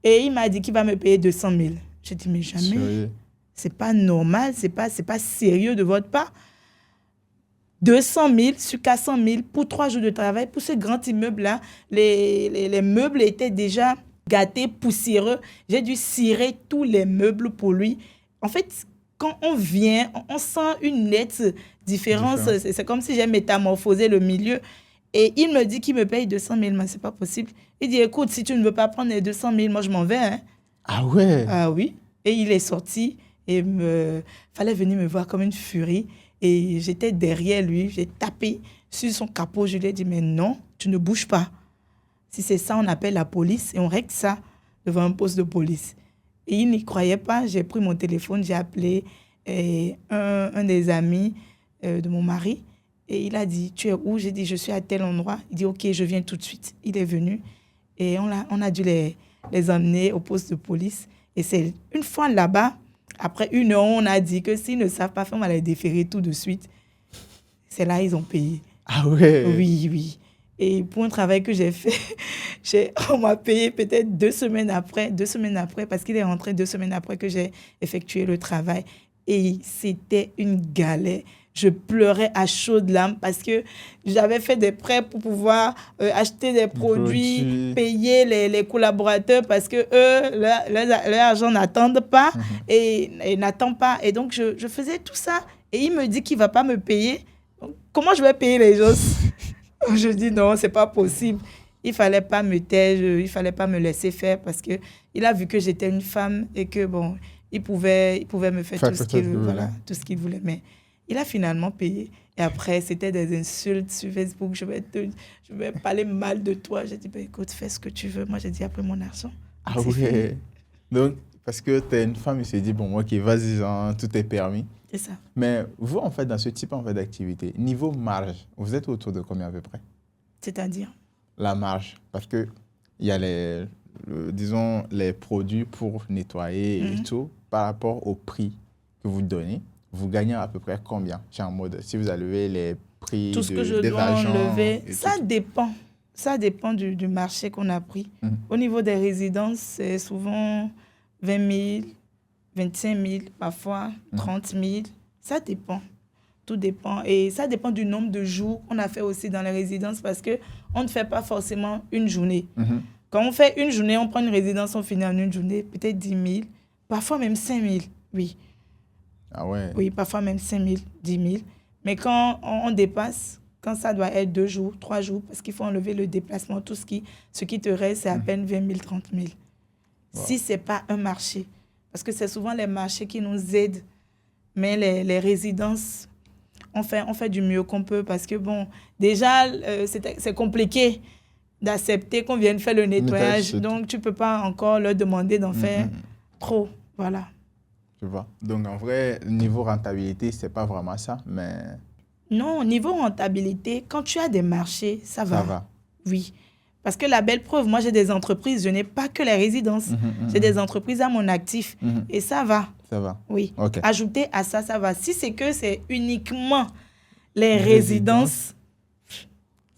S1: Et il m'a dit qu'il va me payer 200 000. J'ai dit, mais jamais. Sérieux? C'est pas normal, c'est pas sérieux de votre part. 200 000 sur 400 000 pour 3 jours de travail. Pour ce grand immeuble-là, les meubles étaient déjà gâtés, poussiéreux. J'ai dû cirer tous les meubles pour lui. En fait, quand on vient, on sent une nette différence. C'est comme si j'ai métamorphosé le milieu. Et il me dit qu'il me paye 200 000, mais ce n'est pas possible. Il dit, écoute, si tu ne veux pas prendre les 200 000, moi, je m'en vais. Hein.
S2: Ah ouais?
S1: Ah oui. Et il est sorti et il fallait venir me voir comme une furie. Et j'étais derrière lui, j'ai tapé sur son capot. Je lui ai dit, mais non, tu ne bouges pas. Si c'est ça, on appelle la police et on règle ça devant un poste de police. Et il n'y croyait pas. J'ai pris mon téléphone, j'ai appelé un des amis de mon mari. Et il a dit, tu es où? J'ai dit, je suis à tel endroit. Il dit, OK, je viens tout de suite. Il est venu et on a dû les emmener au poste de police. Et c'est une fois là-bas, après 1 heure, on a dit que s'ils ne savent pas faire, on va les déférer tout de suite. C'est là ils ont payé.
S2: Ah ouais?
S1: Oui. Et pour un travail que j'ai fait, on m'a payé peut-être 2 semaines après, parce qu'il est rentré 2 semaines après que j'ai effectué le travail. Et c'était une galère. Je pleurais à chaudes larmes parce que j'avais fait des prêts pour pouvoir acheter des produits, payer les collaborateurs parce que eux, leur argent n'attendent pas et n'attend pas. Et donc, je faisais tout ça et il me dit qu'il ne va pas me payer. Donc, comment je vais payer les gens? Je dis non, ce n'est pas possible. Il ne fallait pas me taire, il ne fallait pas me laisser faire parce qu'il a vu que j'étais une femme et que, bon, il pouvait me faire tout ce qu'il voulait. Mais il a finalement payé. Et après, c'était des insultes sur Facebook. Je vais parler mal de toi. J'ai dit, ben, écoute, fais ce que tu veux. Moi, j'ai dit, après mon argent.
S2: Ah ouais. Donc, parce que tu es une femme, il s'est dit, bon, ok, vas-y, tout est permis.
S1: C'est ça.
S2: Mais vous, en fait, dans ce type d'activité, niveau marge, vous êtes autour de combien à peu près? C'est-à-dire? La marge. Parce qu'il y a les produits pour nettoyer et tout, par rapport au prix que vous donnez. Vous gagnez à peu près combien? En mode, si vous enlevez les prix
S1: tout ce que je dois enlever, ça dépend. Ça dépend du marché qu'on a pris. Au niveau des résidences, c'est souvent 20 000, 25 000, parfois 30 000. Ça dépend. Tout dépend. Et ça dépend du nombre de jours qu'on a fait aussi dans les résidences parce qu'on ne fait pas forcément une journée. Quand on fait une journée, on prend une résidence, on finit en une journée, peut-être 10 000, parfois même 5 000, oui.
S2: Ah ouais.
S1: Oui, parfois même 5 000, 10 000. Mais quand on dépasse, quand ça doit être 2 jours, 3 jours, parce qu'il faut enlever le déplacement, ce qui te reste, c'est à peine 20 000, 30 000. Wow. Si ce n'est pas un marché. Parce que c'est souvent les marchés qui nous aident. Mais les résidences, on fait du mieux qu'on peut parce que, bon, déjà, c'est compliqué d'accepter qu'on vienne faire le nettoyage. Donc, tu ne peux pas encore leur demander d'en faire trop. Voilà.
S2: Tu vois. Donc, en vrai, niveau rentabilité, ce n'est pas vraiment ça, mais...
S1: Non, niveau rentabilité, quand tu as des marchés, ça va.
S2: Ça va.
S1: Oui. Parce que la belle preuve, moi, j'ai des entreprises, je n'ai pas que les résidences. J'ai des entreprises à mon actif et ça va.
S2: Ça va.
S1: Oui.
S2: Okay.
S1: Ajouter à ça, ça va. Si c'est que c'est uniquement les résidences,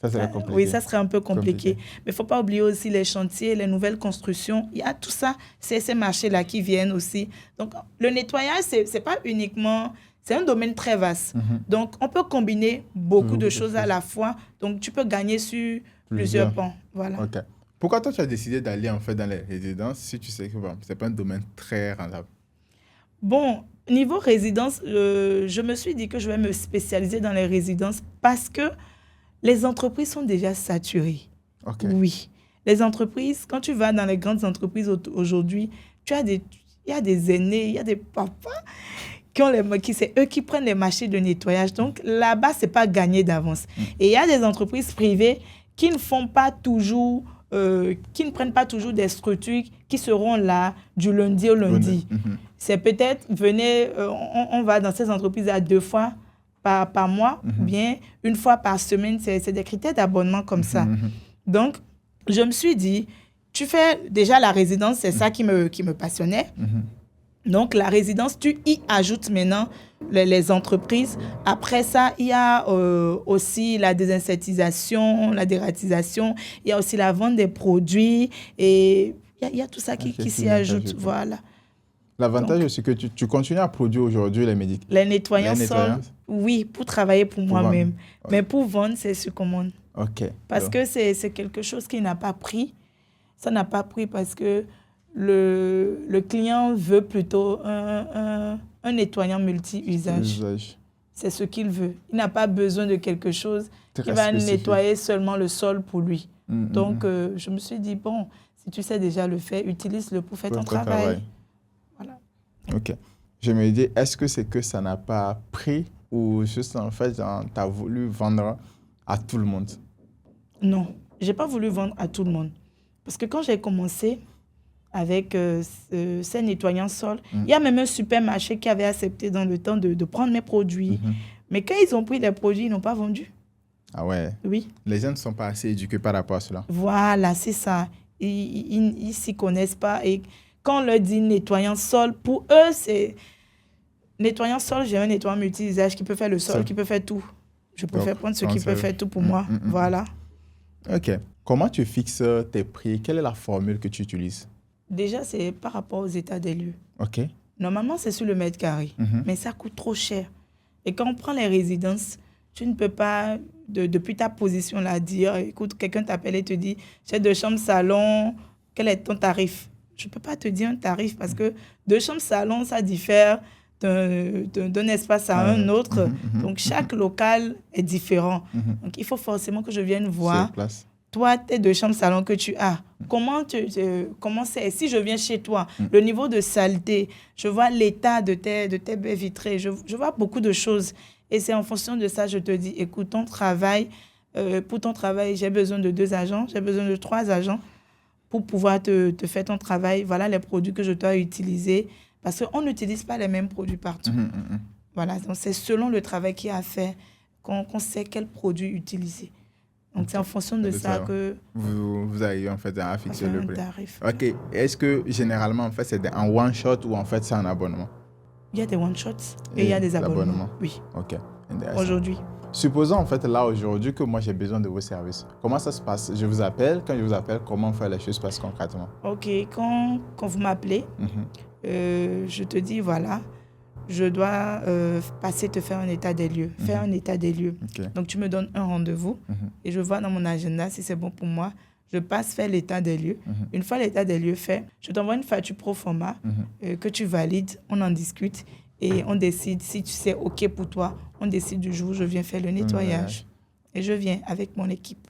S2: ça serait compliqué.
S1: Oui, ça serait un peu compliqué. Mais il ne faut pas oublier aussi les chantiers, les nouvelles constructions. Il y a tout ça, c'est ces marchés-là qui viennent aussi. Donc, le nettoyage, c'est pas uniquement... C'est un domaine très vaste. Donc, on peut combiner beaucoup de choses à la fois. Donc, tu peux gagner sur plusieurs pans. Voilà.
S2: OK. Pourquoi toi, tu as décidé d'aller en fait dans les résidences si tu sais que bon, ce n'est pas un domaine très rentable?
S1: Bon, niveau résidence, je me suis dit que je vais me spécialiser dans les résidences parce que les entreprises sont déjà saturées.
S2: Okay.
S1: Oui. Les entreprises, quand tu vas dans les grandes entreprises aujourd'hui, il y a des aînés, il y a des papas c'est eux qui prennent les marchés de nettoyage. Donc là-bas, ce n'est pas gagné d'avance. Et il y a des entreprises privées qui ne font pas toujours, qui ne prennent pas toujours des structures qui seront là du lundi au lundi. C'est peut-être, venez, on va dans ces entreprises à 2 fois par mois, ou bien 1 fois par semaine. C'est des critères d'abonnement comme ça. Donc, je me suis dit, tu fais déjà la résidence, c'est ça qui me passionnait. Donc, la résidence, tu y ajoutes maintenant les entreprises. Après ça, il y a aussi la désinsectisation, la dératisation. Il y a aussi la vente des produits. Et il y a tout ça qui s'y ajoute. Voilà.
S2: L'avantage aussi que tu continues à produire aujourd'hui les médicaments.
S1: Les nettoyants sol, oui, pour travailler pour moi-même. Okay. Mais pour vendre, c'est sur commande.
S2: OK.
S1: Parce que c'est quelque chose qui n'a pas pris. Ça n'a pas pris parce que le client veut plutôt un nettoyant multi-usage. C'est ce qu'il veut. Il n'a pas besoin de quelque chose qui va nettoyer seulement le sol pour lui. Donc, je me suis dit, bon, si tu sais déjà le faire, utilise-le pour faire ton travail. Voilà.
S2: OK. Je me dis, est-ce que c'est que ça n'a pas pris ou juste en fait, tu as voulu vendre à tout le monde?
S1: Non, je n'ai pas voulu vendre à tout le monde. Parce que quand j'ai commencé avec ces nettoyants sol, il y a même un supermarché qui avait accepté dans le temps de prendre mes produits. Mais quand ils ont pris les produits, ils n'ont pas vendu.
S2: Ah ouais?
S1: Oui.
S2: Les gens ne sont pas assez éduqués par rapport à cela.
S1: Voilà, c'est ça. Ils ne s'y connaissent pas. Et quand on leur dit nettoyant sol, pour eux, c'est... Nettoyant sol, j'ai un nettoyant multi-usage qui peut faire le sol, qui peut faire tout. Je préfère prendre ce qui peut faire tout pour moi. Voilà.
S2: OK. Comment tu fixes tes prix? Quelle est la formule que tu utilises? Déjà,
S1: c'est par rapport aux états des lieux.
S2: OK.
S1: Normalement, c'est sur le mètre carré, mais ça coûte trop cher. Et quand on prend les résidences, tu ne peux pas, depuis ta position là, dire, écoute, quelqu'un t'appelle et te dit, j'ai 2 chambres salon, quel est ton tarif? Je ne peux pas te dire un tarif parce que 2 chambres salon, ça diffère d'un espace à un autre. Donc, chaque local est différent. Donc, il faut forcément que je vienne voir.
S2: Sur place.
S1: Toi, tes 2 chambres salon que tu as, comment c'est? Si je viens chez toi, le niveau de saleté, je vois l'état de tes baies vitrées, je vois beaucoup de choses. Et c'est en fonction de ça, je te dis, écoute, ton travail, pour ton travail, j'ai besoin de 2 agents, j'ai besoin de 3 agents pour pouvoir te faire ton travail. Voilà les produits que je dois utiliser. Parce qu'on n'utilise pas les mêmes produits partout. Voilà, donc c'est selon le travail qu'il y a à faire qu'on sait quel produit utiliser. Donc, c'est en fonction de ça que...
S2: Vous arrivez en fait à fixer le prix.
S1: Tarif.
S2: OK. Est-ce que généralement, en fait, c'est en one-shot ou en fait, c'est un abonnement?
S1: Il y a des one-shots et il y a des abonnements. Oui.
S2: OK.
S1: Aujourd'hui.
S2: Supposons en fait là aujourd'hui que moi j'ai besoin de vos services. Comment ça se passe? Je vous appelle. Quand je vous appelle, comment faire les choses passent concrètement?
S1: OK. Quand vous m'appelez, je te dis, voilà, je dois passer te faire un état des lieux. Faire un état des lieux.
S2: Ok.
S1: Donc, tu me donnes un rendez-vous et je vois dans mon agenda si c'est bon pour moi. Je passe faire l'état des lieux. Une fois l'état des lieux fait, je t'envoie une facture pro forma que tu valides. On en discute et on décide si c'est OK pour toi. On décide du jour où je viens faire le nettoyage. Et je viens avec mon équipe.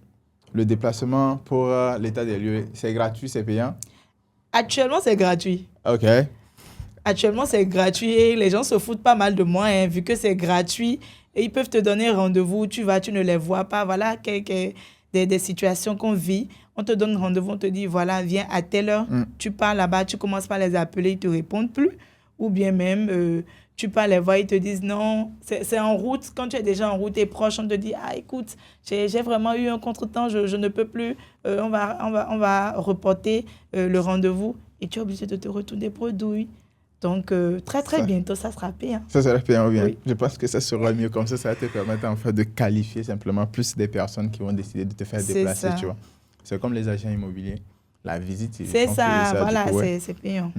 S2: Le déplacement pour l'état des lieux, c'est gratuit, c'est payant?
S1: Actuellement, c'est gratuit.
S2: OK.
S1: Actuellement, c'est gratuit et les gens se foutent pas mal de moi, hein, vu que c'est gratuit. Et ils peuvent te donner rendez-vous, tu vas, tu ne les vois pas. Voilà des situations qu'on vit. On te donne rendez-vous, on te dit, voilà, viens à telle heure. Tu pars là-bas, tu commences par les appeler, ils ne te répondent plus. Ou bien même, tu pars les voir, ils te disent non. C'est en route. Quand tu es déjà en route et proche, on te dit, ah, écoute, j'ai vraiment eu un contretemps, je ne peux plus. On va reporter le rendez-vous. Et tu es obligé de te retourner bredouille. Donc, très bientôt, ça sera payant.
S2: Ça sera payant, bien.
S1: Oui.
S2: Je pense que ça sera mieux comme ça. Ça va te permettre en fait de qualifier simplement plus des personnes qui vont décider de te faire déplacer, tu vois. C'est comme les agents immobiliers. La visite, ils
S1: c'est
S2: font
S1: ça,
S2: payer ça.
S1: voilà,
S2: coup, ouais.
S1: c'est payant.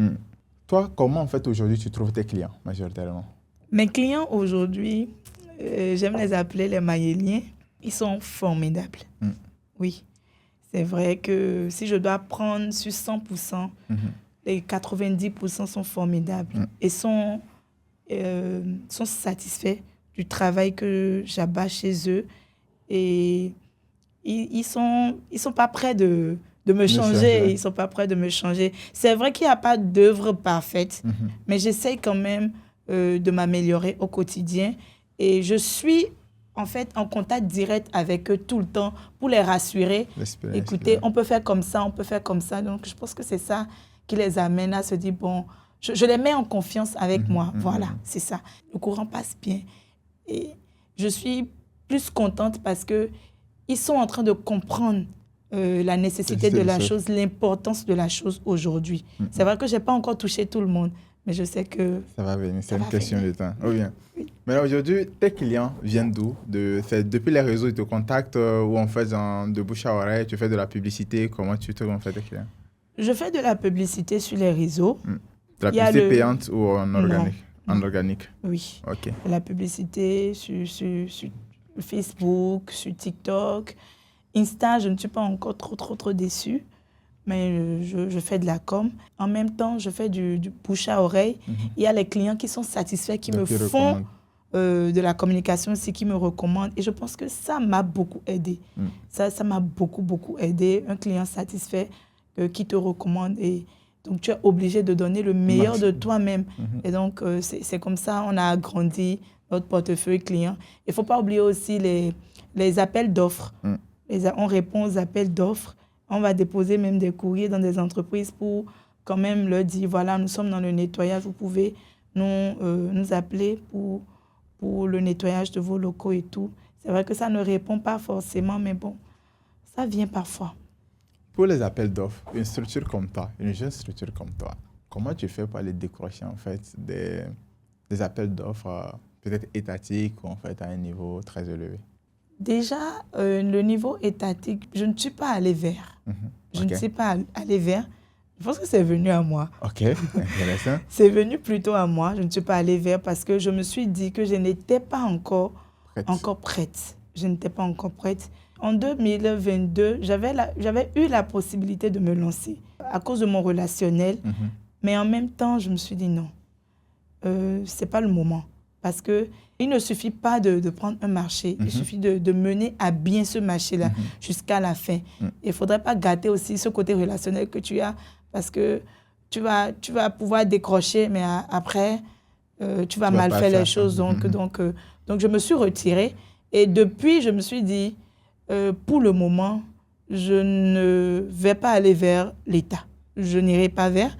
S2: Toi, comment en fait aujourd'hui tu trouves tes clients majoritairement?
S1: Mes clients aujourd'hui, j'aime les appeler les maïliens. Ils sont formidables. Oui. C'est vrai que si je dois prendre sur 100%, les 90% sont formidables et sont satisfaits du travail que j'abats chez eux. Et ils sont pas prêts de me changer. Ils sont pas prêts de me changer. C'est vrai qu'il n'y a pas d'œuvre parfaite, mais j'essaye quand même de m'améliorer au quotidien. Et je suis en fait en contact direct avec eux tout le temps pour les rassurer. Écoutez, on peut faire comme ça, on peut faire comme ça. Donc, je pense que c'est ça qui les amène à se dire, bon, je les mets en confiance avec moi. Voilà, c'est ça. Le courant passe bien. Et je suis plus contente parce qu'ils sont en train de comprendre la nécessité de la chose, l'importance de la chose aujourd'hui. C'est vrai que je n'ai pas encore touché tout le monde, mais je sais que...
S2: Ça va venir, c'est une question de temps. Oh bien. Oui. Mais là, aujourd'hui, tes clients viennent d'où? C'est depuis les réseaux, ils te contactent ou en fait de bouche à oreille, tu fais de la publicité? Comment tu trouves en fait tes clients?
S1: Je fais de la publicité sur les réseaux.
S2: De la publicité payante ou en organique?
S1: Non.
S2: En organique?
S1: Oui.
S2: OK.
S1: De la publicité sur Facebook, sur TikTok. Insta, je ne suis pas encore trop déçue, mais je fais de la com. En même temps, je fais du bouche à oreille. Il y a les clients qui sont satisfaits, qui me font de la communication aussi, qui me recommandent. Et je pense que ça m'a beaucoup aidé. Ça m'a beaucoup aidé. Un client satisfait qui te recommande. Et donc, tu es obligé de donner le meilleur de toi-même. Et donc, c'est comme ça on a agrandi notre portefeuille client. Il ne faut pas oublier aussi les appels d'offres. On répond aux appels d'offres. On va déposer même des courriers dans des entreprises pour quand même leur dire, voilà, nous sommes dans le nettoyage, vous pouvez nous appeler pour le nettoyage de vos locaux et tout. C'est vrai que ça ne répond pas forcément, mais bon, ça vient parfois.
S2: Pour les appels d'offres, une structure comme toi, une jeune structure comme toi, comment tu fais pour aller décrocher en fait des appels d'offres peut-être étatiques ou en fait à un niveau très élevé?
S1: Déjà, le niveau étatique, je ne suis pas allée vers. Je ne suis pas allée vers. Je pense que c'est venu à moi.
S2: OK, intéressant.
S1: C'est venu plutôt à moi. Je ne suis pas allée vers parce que je me suis dit que je n'étais pas encore prête. Je n'étais pas encore prête. En 2022, j'avais eu la possibilité de me lancer à cause de mon relationnel. Mais en même temps, je me suis dit non, ce n'est pas le moment. Parce qu'il ne suffit pas de prendre un marché, il suffit de mener à bien ce marché-là jusqu'à la fin. Il ne faudrait pas gâter aussi ce côté relationnel que tu as parce que tu vas pouvoir décrocher, mais après, tu vas mal faire les choses. Donc, je me suis retirée. Et depuis, je me suis dit, pour le moment, je ne vais pas aller vers l'État. Je n'irai pas vers.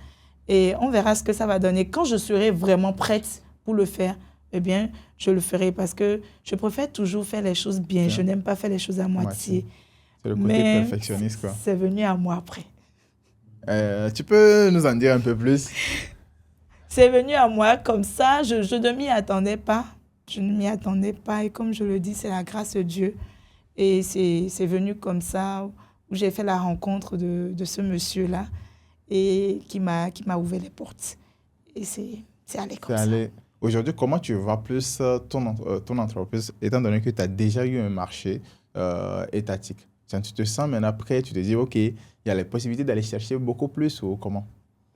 S1: Et on verra ce que ça va donner. Quand je serai vraiment prête pour le faire, eh bien, je le ferai parce que je préfère toujours faire les choses bien. Je n'aime pas faire les choses à moitié.
S2: C'est le côté perfectionniste, quoi.
S1: C'est venu à moi après.
S2: Tu peux nous en dire un peu plus?
S1: C'est venu à moi comme ça. Je ne m'y attendais pas. Je ne m'y attendais pas. Et comme je le dis, c'est la grâce de Dieu. Et c'est venu comme ça, où j'ai fait la rencontre de ce monsieur-là et qui m'a ouvert les portes. Et c'est allé comme ça.
S2: Aujourd'hui, comment tu vois plus ton entreprise, étant donné que tu as déjà eu un marché étatique? Tiens, tu te sens maintenant prêt, tu te dis, OK, il y a les possibilités d'aller chercher beaucoup plus ou comment?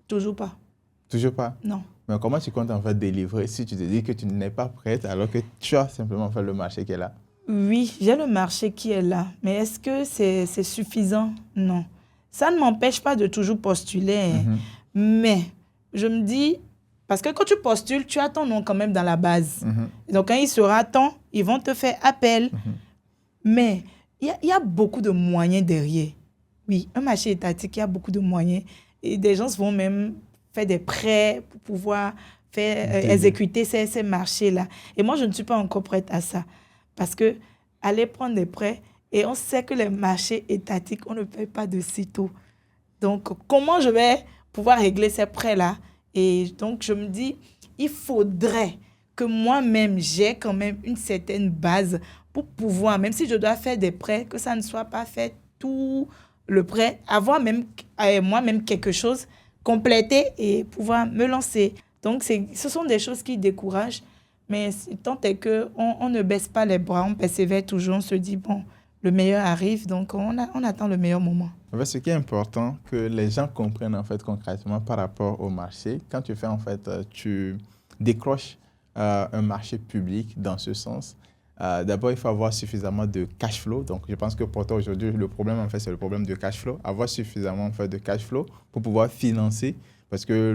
S1: Toujours pas.
S2: Toujours pas.
S1: Non.
S2: Mais comment tu comptes en fait délivrer si tu te dis que tu n'es pas prête alors que tu as simplement fait le marché qui est là?
S1: Oui, j'ai le marché qui est là, mais est-ce que c'est suffisant? Non. Ça ne m'empêche pas de toujours postuler, hein. Mais je me dis, parce que quand tu postules, tu as ton nom quand même dans la base. Donc, quand il sera temps, ils vont te faire appel. Mais il y a beaucoup de moyens derrière. Oui, un marché étatique, il y a beaucoup de moyens. Et des gens vont même faire des prêts pour pouvoir exécuter ces marchés-là. Et moi, je ne suis pas encore prête à ça. Parce que aller prendre des prêts, et on sait que les marchés étatiques, on ne paye pas de sitôt. Donc, comment je vais pouvoir régler ces prêts-là? Et donc, je me dis, il faudrait que moi-même, j'ai quand même une certaine base pour pouvoir, même si je dois faire des prêts, que ça ne soit pas fait tout le prêt, avoir même moi-même quelque chose, compléter et pouvoir me lancer. Donc, ce sont des choses qui découragent. Mais tant est qu'on ne baisse pas les bras, on persévère toujours, on se dit, bon, le meilleur arrive, donc on attend le meilleur moment.
S2: En fait, ce qui est important, que les gens comprennent en fait concrètement par rapport au marché. Quand tu fais en fait, tu décroches un marché public dans ce sens. D'abord, il faut avoir suffisamment de cash flow. Donc, je pense que pour toi aujourd'hui, le problème en fait, c'est le problème de cash flow. Avoir suffisamment en fait de cash flow pour pouvoir financer. Parce que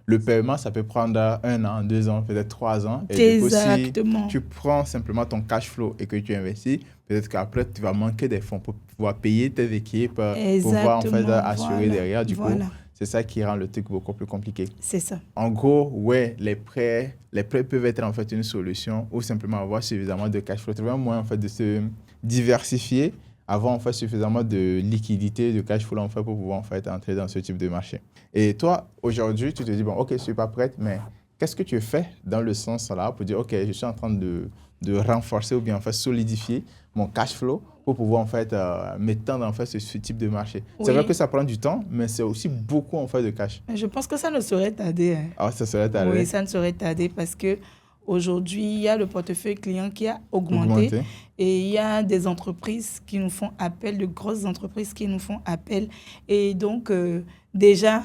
S2: le paiement, ça peut prendre 1 an, 2 ans, peut-être 3 ans. Et du coup, si tu prends simplement ton cash flow et que tu investis, peut-être qu'après, tu vas manquer des fonds pour pouvoir payer tes équipes, pour pouvoir en fait assurer derrière. Du coup, c'est ça qui rend le truc beaucoup plus compliqué.
S1: C'est ça.
S2: En gros, ouais, les prêts peuvent être en fait une solution ou simplement avoir suffisamment de cash flow. Trouver un moyen en fait de se diversifier, avoir en fait suffisamment de liquidité, de cash flow en fait pour pouvoir en fait entrer dans ce type de marché. Et toi, aujourd'hui, tu te dis, bon, OK, je ne suis pas prête, mais qu'est-ce que tu fais dans le sens là pour dire, OK, je suis en train de renforcer ou bien en fait solidifier mon cash flow pour pouvoir en fait m'étendre en fait ce type de marché. Oui. C'est vrai que ça prend du temps, mais c'est aussi beaucoup en fait de cash.
S1: Je pense que ça ne saurait tarder. Hein.
S2: Ah, ça saurait tarder.
S1: Oui, ça ne saurait tarder parce que aujourd'hui, il y a le portefeuille client qui a augmenté et il y a des entreprises qui nous font appel, de grosses entreprises qui nous font appel. Et donc, déjà,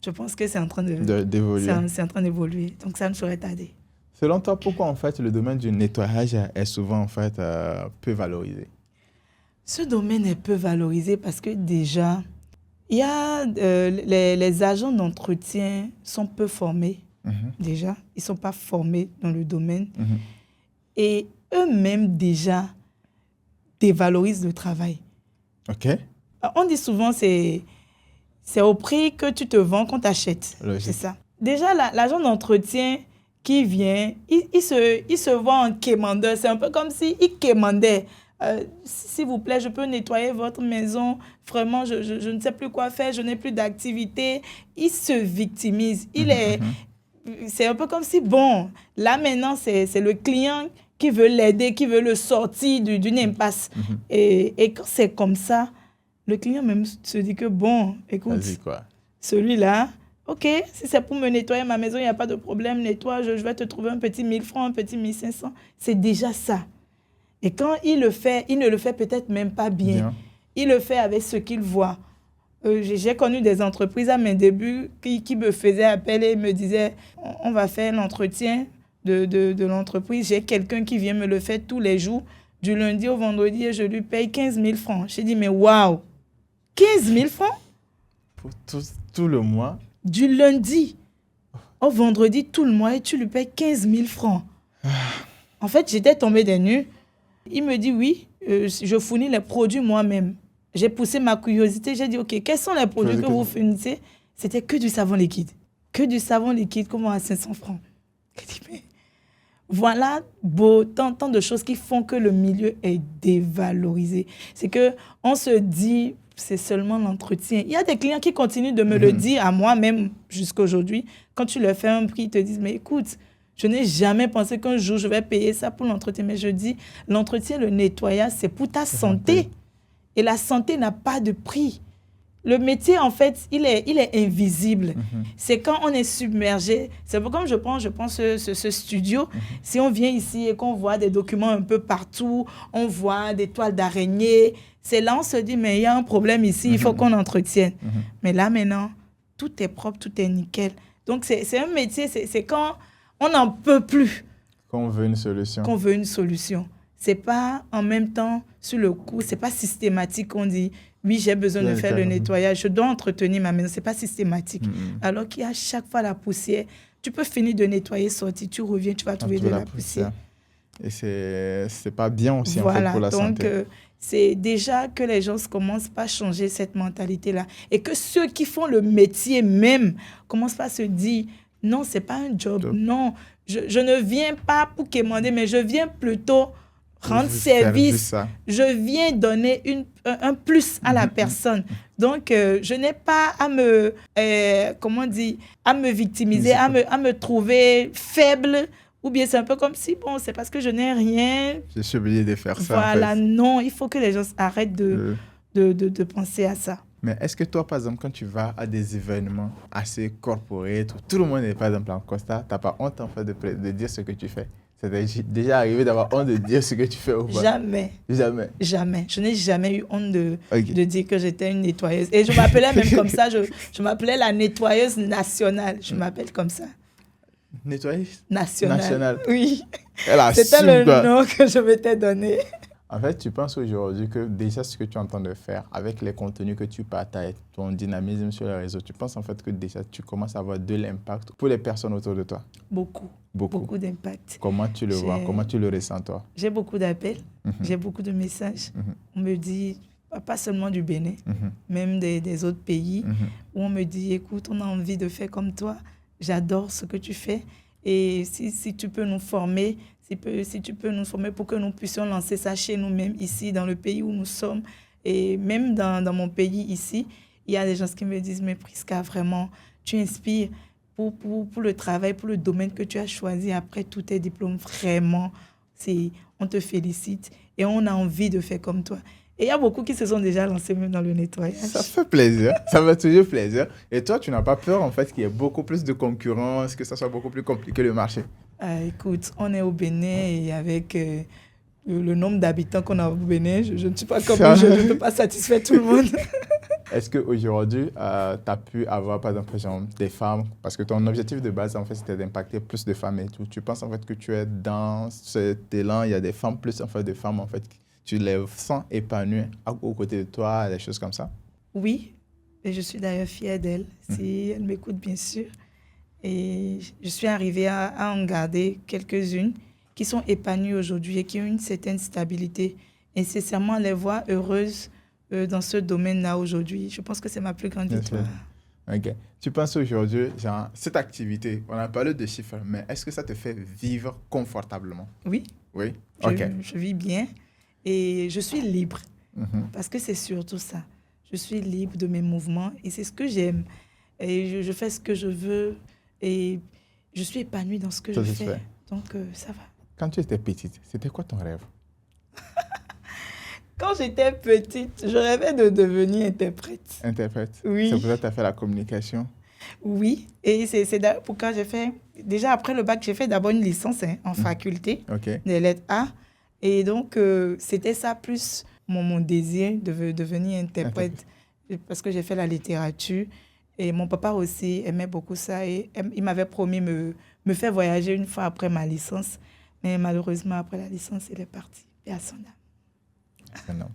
S1: je pense que c'est en train d'évoluer. C'est en train d'évoluer. Donc, ça ne saurait tarder.
S2: Selon toi, pourquoi en fait le domaine du nettoyage est souvent en fait peu valorisé?
S1: Ce domaine est peu valorisé parce que déjà, il y a les agents d'entretien sont peu formés. Déjà, ils ne sont pas formés dans le domaine. Et eux-mêmes, déjà, dévalorisent le travail.
S2: OK.
S1: On dit souvent, c'est au prix que tu te vends qu'on t'achète. C'est ça. Déjà, l'agent d'entretien qui vient, il se vend en quémandeur. C'est un peu comme s'il quémandait. S'il vous plaît, je peux nettoyer votre maison. Vraiment, je ne sais plus quoi faire. Je n'ai plus d'activité. Il se victimise. C'est un peu comme si, bon, là maintenant, c'est le client qui veut l'aider, qui veut le sortir d'une impasse. Et quand c'est comme ça, le client même se dit que, bon, écoute, celui-là, OK, si c'est pour me nettoyer ma maison, il n'y a pas de problème, nettoie, je vais te trouver un petit 1000 francs, un petit 1500. C'est déjà ça. Et quand il le fait, il ne le fait peut-être même pas bien. Il le fait avec ce qu'il voit. J'ai connu des entreprises à mes débuts qui me faisaient appel et me disaient « On va faire l'entretien de l'entreprise. J'ai quelqu'un qui vient me le faire tous les jours, du lundi au vendredi, et je lui paye 15 000 francs. » J'ai dit « Mais waouh, 15 000 francs?
S2: Pour tout le mois?
S1: Du lundi au vendredi, tout le mois, et tu lui payes 15 000 francs. En fait, j'étais tombée des nues. Il me dit « Oui, je fournis les produits moi-même. » J'ai poussé ma curiosité, j'ai dit, OK, quels sont les produits que vous fournissez? C'était que du savon liquide. Que du savon liquide, comment à 500 francs? J'ai dit, mais voilà tant de choses qui font que le milieu est dévalorisé. C'est qu'on se dit, c'est seulement l'entretien. Il y a des clients qui continuent de me le dire à moi-même jusqu'à aujourd'hui. Quand tu leur fais un prix, ils te disent, mais écoute, je n'ai jamais pensé qu'un jour, je vais payer ça pour l'entretien. Mais je dis, l'entretien, le nettoyage, c'est pour ta santé. Et la santé n'a pas de prix. Le métier, en fait, il est invisible. C'est quand on est submergé. C'est comme je prends ce studio. Si on vient ici et qu'on voit des documents un peu partout, on voit des toiles d'araignée, c'est là on se dit, mais il y a un problème ici, il faut qu'on entretienne. Mais là, maintenant, tout est propre, tout est nickel. Donc, c'est un métier, c'est quand on n'en peut plus.
S2: Qu'on veut une solution.
S1: Qu'on veut une solution. C'est pas en même temps, sur le coup, c'est pas systématique qu'on dit... Oui, j'ai besoin de faire le nettoyage. Je dois entretenir ma maison. Ce n'est pas systématique. Alors qu'il y a à chaque fois la poussière. Tu peux finir de nettoyer, sortir, tu reviens, tu vas trouver de la poussière.
S2: Et c'est pas bien aussi
S1: voilà,
S2: en fait, pour la santé.
S1: Donc, c'est déjà que les gens commencent pas à changer cette mentalité-là. Et que ceux qui font le métier même commencent pas à se dire, non, ce n'est pas un job. Non, je ne viens pas pour quémander, mais je viens plutôt... rendre service, je viens donner un plus à la personne. Donc, je n'ai pas à me, à me victimiser, à me trouver faible, ou bien c'est un peu comme si, bon, c'est parce que je n'ai rien.
S2: Je suis obligé de faire ça.
S1: Voilà,
S2: en fait.
S1: Non, il faut que les gens arrêtent de penser à ça.
S2: Mais est-ce que toi, par exemple, quand tu vas à des événements assez corporate, où tout le monde est, par exemple, en costard, tu n'as pas honte en fait de dire ce que tu fais? C'est déjà arrivé d'avoir honte de dire ce que tu fais ou pas?
S1: Jamais.
S2: Jamais.
S1: Jamais. Je n'ai jamais eu honte de dire que j'étais une nettoyeuse. Et je m'appelais même comme ça. Je m'appelais la nettoyeuse nationale. Je m'appelle comme ça.
S2: Nettoyeuse
S1: nationale. Oui.
S2: C'était
S1: le nom que je m'étais donné.
S2: En fait, tu penses aujourd'hui que déjà ce que tu es en train de faire avec les contenus que tu partages, ton dynamisme sur les réseaux, tu penses en fait que déjà tu commences à avoir de l'impact pour les personnes autour de toi?
S1: Beaucoup d'impact.
S2: Comment tu le vois? Comment tu le ressens toi?
S1: J'ai beaucoup d'appels, j'ai beaucoup de messages. On me dit, pas seulement du Bénin, même des autres pays, où on me dit, écoute, on a envie de faire comme toi, j'adore ce que tu fais et si tu peux nous former, si tu peux nous former pour que nous puissions lancer ça chez nous-mêmes, ici, dans le pays où nous sommes. Et même dans mon pays, ici, il y a des gens qui me disent, mais Prisca, vraiment, tu inspires pour le travail, pour le domaine que tu as choisi après tous tes diplômes. Vraiment, on te félicite et on a envie de faire comme toi. Et il y a beaucoup qui se sont déjà lancés même dans le nettoyage.
S2: Ça fait plaisir, ça fait toujours plaisir. Et toi, tu n'as pas peur en fait qu'il y ait beaucoup plus de concurrence, que ça soit beaucoup plus compliqué le marché?
S1: Écoute, on est au Bénin et avec le nombre d'habitants qu'on a au Bénin, je ne suis pas comme je ne peux pas satisfaire tout le monde.
S2: Est-ce qu'aujourd'hui, tu as pu avoir, par exemple, des femmes, parce que ton objectif de base, en fait, c'était d'impacter plus de femmes et tout. Tu penses, en fait, que tu es dans cet élan, il y a des femmes, plus, en fait, de femmes, en fait, tu les sens épanouies aux côtés de toi, des choses comme ça?
S1: Oui, et je suis d'ailleurs fière d'elles, si elles m'écoutent, bien sûr. Et je suis arrivée à en garder quelques-unes qui sont épanouies aujourd'hui et qui ont une certaine stabilité. Et sincèrement, les voir heureuses dans ce domaine-là aujourd'hui, je pense que c'est ma plus grande victoire.
S2: Ok. Tu penses aujourd'hui, genre, cette activité, on a parlé de chiffres, mais est-ce que ça te fait vivre confortablement?
S1: Oui.
S2: Oui?
S1: Je vis bien et je suis libre parce que c'est surtout ça. Je suis libre de mes mouvements et c'est ce que j'aime. Et je fais ce que je veux et je suis épanouie dans ce que je fais. Donc, ça va.
S2: Quand tu étais petite, c'était quoi ton rêve?
S1: Quand j'étais petite, je rêvais de devenir interprète.
S2: Interprète?
S1: Oui.
S2: C'est pour ça que tu as fait la communication?
S1: Oui. Et c'est pourquoi j'ai fait... Déjà, après le bac, j'ai fait d'abord une licence en faculté des lettres A. Et donc, c'était ça plus mon désir de devenir interprète. Parce que j'ai fait la littérature. Et mon papa aussi aimait beaucoup ça. Et il m'avait promis me faire voyager une fois après ma licence. Mais malheureusement, après la licence, il est parti. Et à son âme.
S2: Non.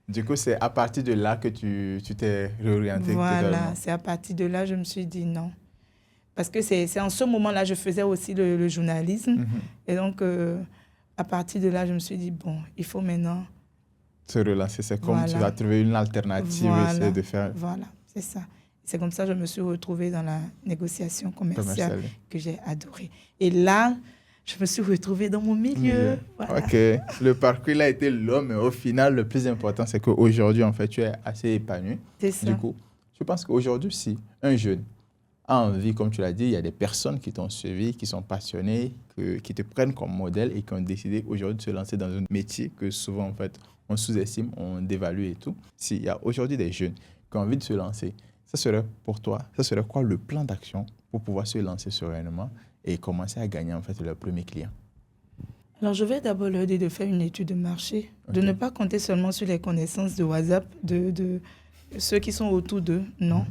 S2: Du coup, c'est à partir de là que tu t'es réorienté.
S1: Voilà, c'est à partir de là que je me suis dit non. Parce que c'est en ce moment-là, je faisais aussi le journalisme. Et donc, à partir de là, je me suis dit, bon, il faut maintenant...
S2: se relancer. C'est comme tu vas trouver une alternative et essayer de faire...
S1: Voilà, c'est ça. C'est comme ça que je me suis retrouvée dans la négociation commerciale que j'ai adorée. Et là, je me suis retrouvée dans mon milieu. Voilà.
S2: Ok. Le parcours il a été long, mais au final, le plus important, c'est qu'aujourd'hui, en fait, tu es assez épanoui.
S1: C'est ça.
S2: Du coup, je pense qu'aujourd'hui, si un jeune a envie, comme tu l'as dit, il y a des personnes qui t'ont suivi, qui sont passionnées, qui te prennent comme modèle et qui ont décidé aujourd'hui de se lancer dans un métier que souvent, en fait, on sous-estime, on dévalue et tout. S'il y a aujourd'hui des jeunes qui ont envie de se lancer, ça serait pour toi, ça serait quoi le plan d'action pour pouvoir se lancer sereinement et commencer à gagner en fait leur premier client?
S1: Alors, je vais d'abord leur dire de faire une étude de marché, de ne pas compter seulement sur les connaissances de WhatsApp, de ceux qui sont autour d'eux, non.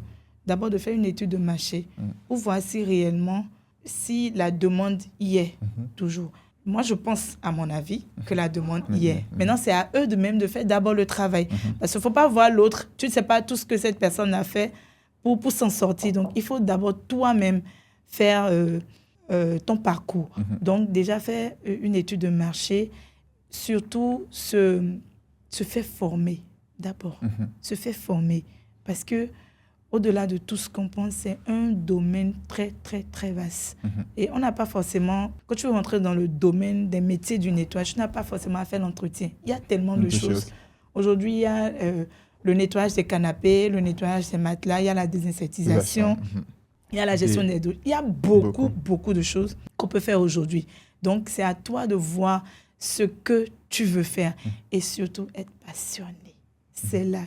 S1: D'abord, de faire une étude de marché pour voir si réellement, si la demande y est toujours. Moi, je pense, à mon avis, que la demande y est. Maintenant, c'est à eux de même de faire d'abord le travail. Parce qu'il ne faut pas voir l'autre. Tu ne sais pas tout ce que cette personne a fait pour s'en sortir. Donc, il faut d'abord toi-même faire ton parcours. Donc, déjà faire une étude de marché, surtout se faire former d'abord. Se faire former. Parce que au-delà de tout ce qu'on pense, c'est un domaine très, très, très vaste. Et on n'a pas forcément... Quand tu veux rentrer dans le domaine des métiers du nettoyage, tu n'as pas forcément à faire l'entretien. Il y a tellement de choses. Aujourd'hui, il y a le nettoyage des canapés, le nettoyage des matelas, il y a la désinsectisation, il y a la gestion des douches. Il y a beaucoup de choses qu'on peut faire aujourd'hui. Donc, c'est à toi de voir ce que tu veux faire et surtout être passionné. C'est la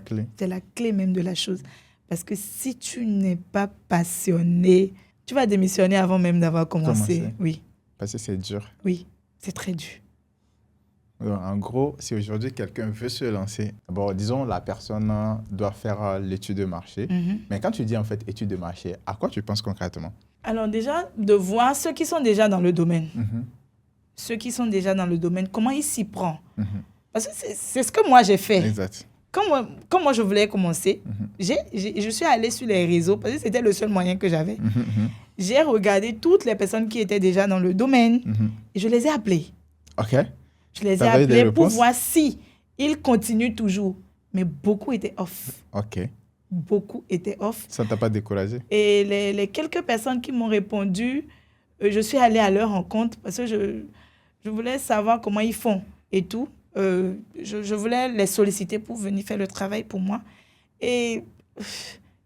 S2: clé.
S1: C'est la clé même de la chose. Parce que si tu n'es pas passionné, tu vas démissionner avant même d'avoir commencé. Oui.
S2: Parce que c'est dur.
S1: Oui, c'est très dur.
S2: Donc, en gros, si aujourd'hui quelqu'un veut se lancer, bon, disons la personne doit faire l'étude de marché. Mais quand tu dis en fait étude de marché, à quoi tu penses concrètement? Alors
S1: déjà, de voir ceux qui sont déjà dans le domaine. Ceux qui sont déjà dans le domaine, comment ils s'y prennent. Parce que c'est ce que moi j'ai fait.
S2: Exact.
S1: Quand moi je voulais commencer, je suis allée sur les réseaux parce que c'était le seul moyen que j'avais. J'ai regardé toutes les personnes qui étaient déjà dans le domaine et je les ai appelés.
S2: OK.
S1: Je les ai appelés pour voir si ils continuent toujours. Mais beaucoup étaient off.
S2: OK.
S1: Beaucoup étaient off.
S2: Ça ne t'a pas découragé?
S1: Et les quelques personnes qui m'ont répondu, je suis allée à leur rencontre parce que je voulais savoir comment ils font et tout. Je voulais les solliciter pour venir faire le travail pour moi. Et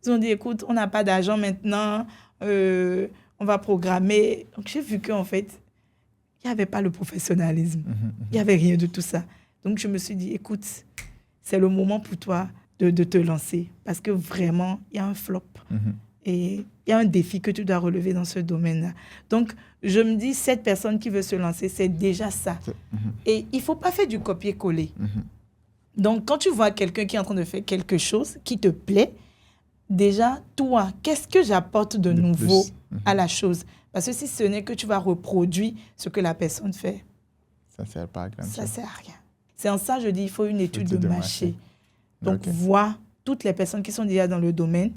S1: ils ont dit, écoute, on n'a pas d'argent maintenant, on va programmer. Donc, j'ai vu qu'en fait, il n'y avait pas le professionnalisme. Il n'y avait rien de tout ça. Donc, je me suis dit, écoute, c'est le moment pour toi de te lancer. Parce que vraiment, il y a un flop. Et il y a un défi que tu dois relever dans ce domaine-là. Donc, je me dis, cette personne qui veut se lancer, c'est déjà ça. Et il ne faut pas faire du copier-coller. Donc, quand tu vois quelqu'un qui est en train de faire quelque chose qui te plaît, déjà, toi, qu'est-ce que j'apporte de nouveau à la chose? Parce que si ce n'est que tu vas reproduire ce que la personne fait,
S2: ça ne sert pas à grand-chose.
S1: Ça ne sert à rien. C'est en ça que je dis, il faut une étude de marché. Donc, voir toutes les personnes qui sont déjà dans le domaine,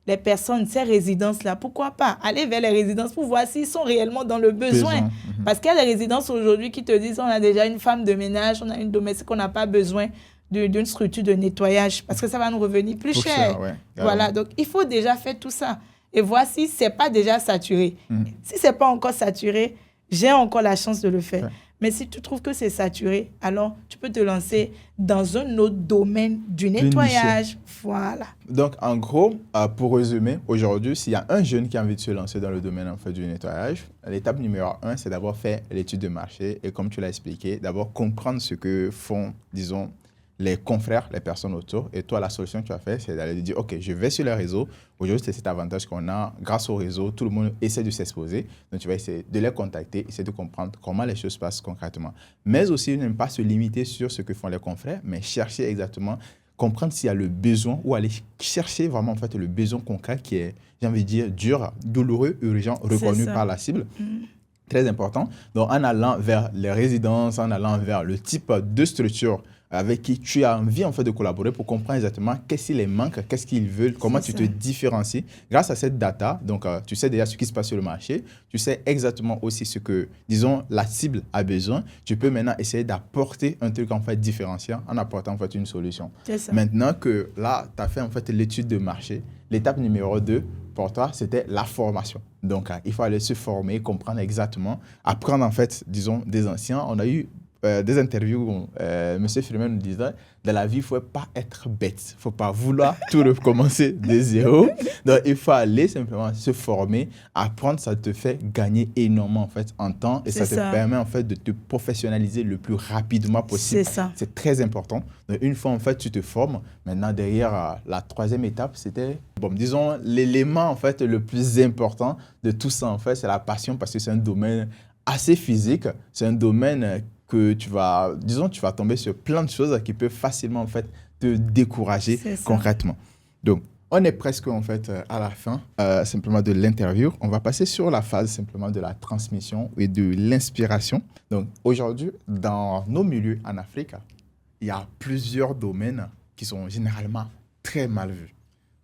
S1: les personnes, ces résidences-là, pourquoi pas aller vers les résidences pour voir s'ils sont réellement dans le besoin. Parce qu'il y a des résidences aujourd'hui qui te disent on a déjà une femme de ménage, on a une domestique, on n'a pas besoin d'une structure de nettoyage parce que ça va nous revenir plus cher. Voilà, donc il faut déjà faire tout ça et voir si ce n'est pas déjà saturé. Si ce n'est pas encore saturé, j'ai encore la chance de le faire. Mais si tu trouves que c'est saturé, alors tu peux te lancer dans un autre domaine du nettoyage. Voilà.
S2: Donc, en gros, pour résumer, aujourd'hui, s'il y a un jeune qui a envie de se lancer dans le domaine en fait, du nettoyage, l'étape numéro 1, c'est d'abord faire l'étude de marché. Et comme tu l'as expliqué, d'abord comprendre ce que font, disons, les confrères, les personnes autour. Et toi, la solution que tu as fait, c'est d'aller dire, OK, je vais sur le réseau. Aujourd'hui, c'est cet avantage qu'on a. Grâce au réseau, tout le monde essaie de s'exposer. Donc, tu vas essayer de les contacter, essayer de comprendre comment les choses passent concrètement. Mais aussi, ne pas se limiter sur ce que font les confrères, mais chercher exactement, comprendre s'il y a le besoin ou aller chercher vraiment en fait, le besoin concret qui est, j'ai envie de dire, dur, douloureux, urgent, reconnu par la cible. Très important. Donc, en allant vers les résidences, en allant vers le type de structure avec qui tu as envie en fait de collaborer pour comprendre exactement qu'est-ce qui les manque, qu'est-ce qu'ils veulent, comment tu te différencies. Grâce à cette data, donc tu sais déjà ce qui se passe sur le marché, tu sais exactement aussi ce que, disons, la cible a besoin. Tu peux maintenant essayer d'apporter un truc en fait différenciant en apportant en fait une solution. Maintenant que là, tu as fait en fait l'étude de marché, l'étape numéro 2 pour toi, c'était la formation. Donc, il faut aller se former, comprendre exactement, apprendre en fait, disons, des anciens. On a eu des interviews où M. Freeman nous disait, dans la vie, il ne faut pas être bête. Il ne faut pas vouloir tout recommencer de zéro. Donc, il faut aller simplement se former, apprendre. Ça te fait gagner énormément en fait, en temps et ça te permet en fait, de te professionnaliser le plus rapidement possible.
S1: C'est ça.
S2: C'est très important. Donc, une fois en fait, tu te formes, maintenant derrière la troisième étape, c'était, bon, disons, l'élément en fait, le plus important de tout ça, en fait, c'est la passion parce que c'est un domaine assez physique. C'est un domaine que tu vas tomber sur plein de choses qui peuvent facilement en fait, te décourager concrètement. Donc, on est presque en fait à la fin simplement de l'interview. On va passer sur la phase simplement de la transmission et de l'inspiration. Donc, aujourd'hui, dans nos milieux en Afrique, il y a plusieurs domaines qui sont généralement très mal vus.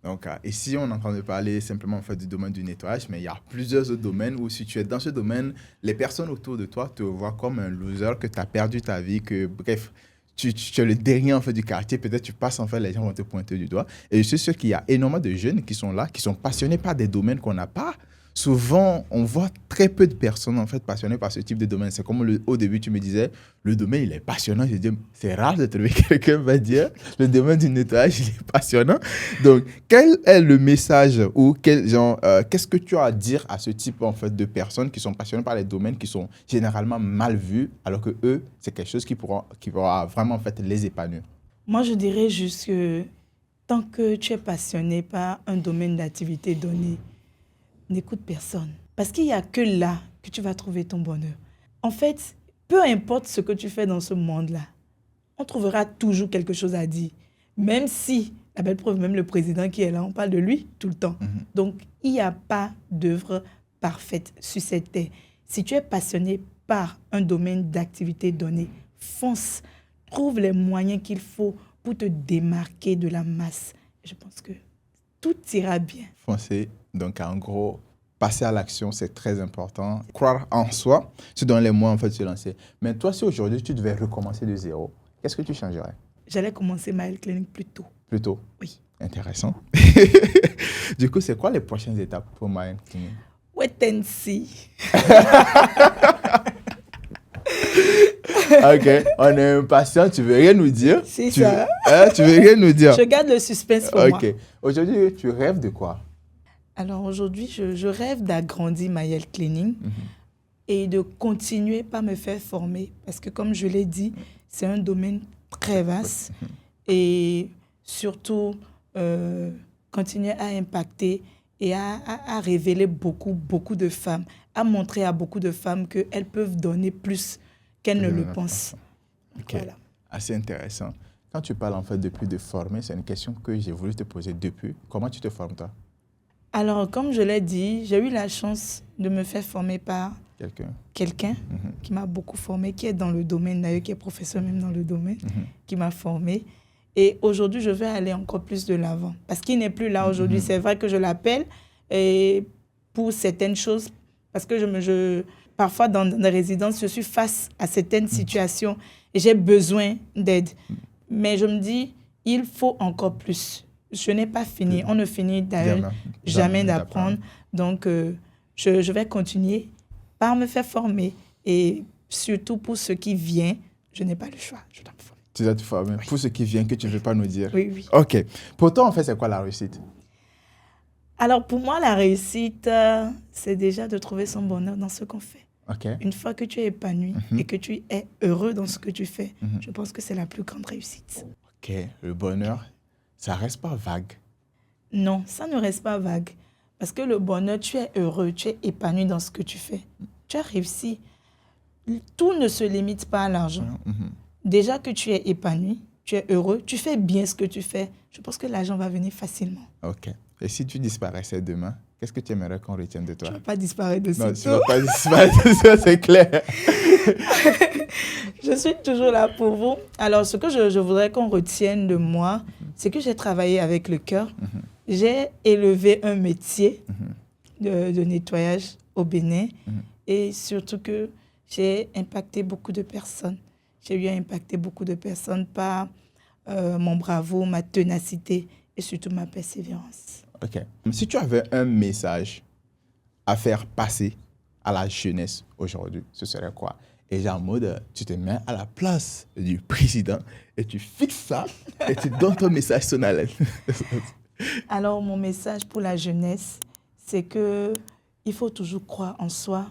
S2: Donc, ici, on est en train de parler simplement en fait, du domaine du nettoyage, mais il y a plusieurs autres domaines où si tu es dans ce domaine, les personnes autour de toi te voient comme un loser, que tu as perdu ta vie, que bref, tu es le dernier en fait, du quartier, peut-être tu passes en fait, les gens vont te pointer du doigt. Et je suis sûr qu'il y a énormément de jeunes qui sont là, qui sont passionnés par des domaines qu'on n'a pas. Souvent, on voit très peu de personnes en fait passionnées par ce type de domaine. C'est comme au début, tu me disais, le domaine, il est passionnant. Je dis, c'est rare de trouver quelqu'un qui va dire, le domaine du nettoyage, il est passionnant. Donc, quel est le message ou qu'est-ce que tu as à dire à ce type en fait, de personnes qui sont passionnées par les domaines qui sont généralement mal vus, alors que eux, c'est quelque chose qui pourra vraiment en fait, les épanouir?
S1: Moi, je dirais juste que tant que tu es passionné par un domaine d'activité donné, n'écoute personne. Parce qu'il n'y a que là que tu vas trouver ton bonheur. En fait, peu importe ce que tu fais dans ce monde-là, on trouvera toujours quelque chose à dire. Même si, la belle preuve, même le président qui est là, on parle de lui tout le temps. Donc, il n'y a pas d'œuvre parfaite sur cette terre. Si tu es passionné par un domaine d'activité donné, fonce, trouve les moyens qu'il faut pour te démarquer de la masse. Je pense que tout ira bien.
S2: Foncez. Donc, en gros, passer à l'action, c'est très important. Croire en soi, se donner les moyens en fait, de se lancer. Mais toi, si aujourd'hui, tu devais recommencer de zéro, qu'est-ce que tu changerais?
S1: J'allais commencer Maëlle Clinic plus tôt.
S2: Plus tôt?
S1: Oui.
S2: Intéressant. Du coup, c'est quoi les prochaines étapes pour Maëlle Clinic?
S1: Wait and see.
S2: Ok, on est impatient. Tu veux rien nous dire?
S1: C'est ça.
S2: Tu veux rien nous dire?
S1: Je garde le suspense pour moi.
S2: Ok. Aujourd'hui, tu rêves de quoi?
S1: Alors aujourd'hui, je rêve d'agrandir Maëlle Clinic et de continuer par me faire former. Parce que comme je l'ai dit, c'est un domaine très vaste. Et surtout, continuer à impacter et à révéler beaucoup de femmes, à montrer à beaucoup de femmes qu'elles peuvent donner plus qu'elles ne le pensent.
S2: Ok,
S1: voilà.
S2: Assez intéressant. Quand tu parles en fait depuis de former, c'est une question que j'ai voulu te poser depuis. Comment tu te formes toi?
S1: Alors, comme je l'ai dit, j'ai eu la chance de me faire former par quelqu'un qui m'a beaucoup formé, qui est dans le domaine, d'ailleurs, qui est professeur même dans le domaine, qui m'a formé. Et aujourd'hui, je vais aller encore plus de l'avant. Parce qu'il n'est plus là aujourd'hui. C'est vrai que je l'appelle et pour certaines choses, parce que parfois dans les résidences, je suis face à certaines situations et j'ai besoin d'aide. Mais je me dis, il faut encore plus. Je n'ai pas fini. On ne finit d'ailleurs jamais d'apprendre. Donc, je vais continuer par me faire former. Et surtout pour ce qui vient, je n'ai pas le choix. Je dois me former.
S2: Tu dois te former. Oui. Pour ce qui vient que tu ne veux pas nous dire.
S1: Oui.
S2: OK. Pour toi, en fait, c'est quoi la réussite?
S1: Alors, pour moi, la réussite, c'est déjà de trouver son bonheur dans ce qu'on fait.
S2: Okay.
S1: Une fois que tu es épanoui et que tu es heureux dans ce que tu fais, je pense que c'est la plus grande réussite.
S2: OK. Le bonheur, ça ne reste pas vague.
S1: Non, ça ne reste pas vague. Parce que le bonheur, tu es heureux, tu es épanoui dans ce que tu fais. Tu as réussi. Tout ne se limite pas à l'argent. Déjà que tu es épanoui, tu es heureux, tu fais bien ce que tu fais, je pense que l'argent va venir facilement.
S2: OK. Et si tu disparaissais demain, qu'est-ce que tu aimerais qu'on retienne de toi?
S1: Tu ne vas pas disparaître de ça.
S2: Non, tu ne vas pas disparaître de ça, c'est clair.
S1: Je suis toujours là pour vous. Alors, ce que je voudrais qu'on retienne de moi, c'est que j'ai travaillé avec le cœur. J'ai élevé un métier de nettoyage au Bénin et surtout que j'ai impacté beaucoup de personnes. J'ai eu à impacter beaucoup de personnes par mon bravoure, ma ténacité et surtout ma persévérance.
S2: OK. Si tu avais un message à faire passer à la jeunesse aujourd'hui, ce serait quoi? Et genre en mode, tu te mets à la place du président et tu fixes ça et tu donnes ton message sonal.
S1: Alors, mon message pour la jeunesse, c'est que il faut toujours croire en soi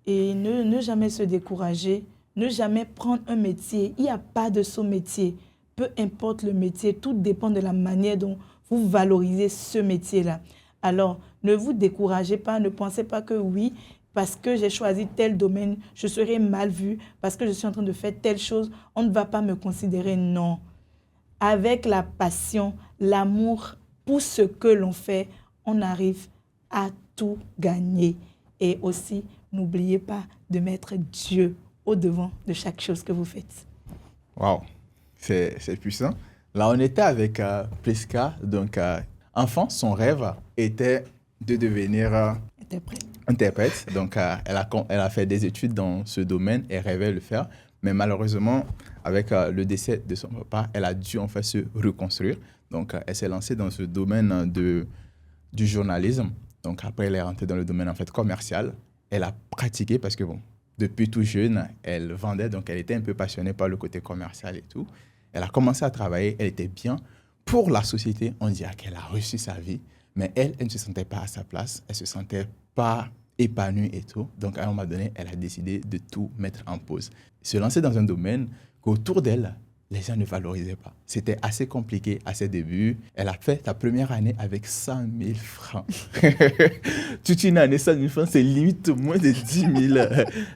S1: et ne jamais se décourager, ne jamais prendre un métier. Il n'y a pas de sous-métier. Peu importe le métier, tout dépend de la manière dont vous valorisez ce métier-là. Alors, ne vous découragez pas, ne pensez pas que oui, parce que j'ai choisi tel domaine, je serai mal vue, parce que je suis en train de faire telle chose, on ne va pas me considérer. Non. Avec la passion, l'amour pour ce que l'on fait, on arrive à tout gagner. Et aussi, n'oubliez pas de mettre Dieu au-devant de chaque chose que vous faites.
S2: Waouh, c'est puissant. Là, on était avec Priska. Donc, enfant, son rêve était de devenir interprète. Donc, elle a fait des études dans ce domaine et rêvait de le faire. Mais malheureusement, avec le décès de son papa, elle a dû en fait se reconstruire. Donc, elle s'est lancée dans ce domaine du journalisme. Donc, après, elle est rentrée dans le domaine en fait commercial. Elle a pratiqué parce que, bon, depuis tout jeune, elle vendait. Donc, elle était un peu passionnée par le côté commercial et tout. Elle a commencé à travailler. Elle était bien. Pour la société, on dirait qu'elle a reçu sa vie. Mais elle ne se sentait pas à sa place. Elle ne se sentait pas épanouie et tout. Donc, à un moment donné, elle a décidé de tout mettre en pause. Se lancer dans un domaine qu'autour d'elle, les gens ne valorisaient pas. C'était assez compliqué à ses débuts. Elle a fait sa première année avec 100 000 francs. Toute une année, 100 000 francs, c'est limite moins de 10 000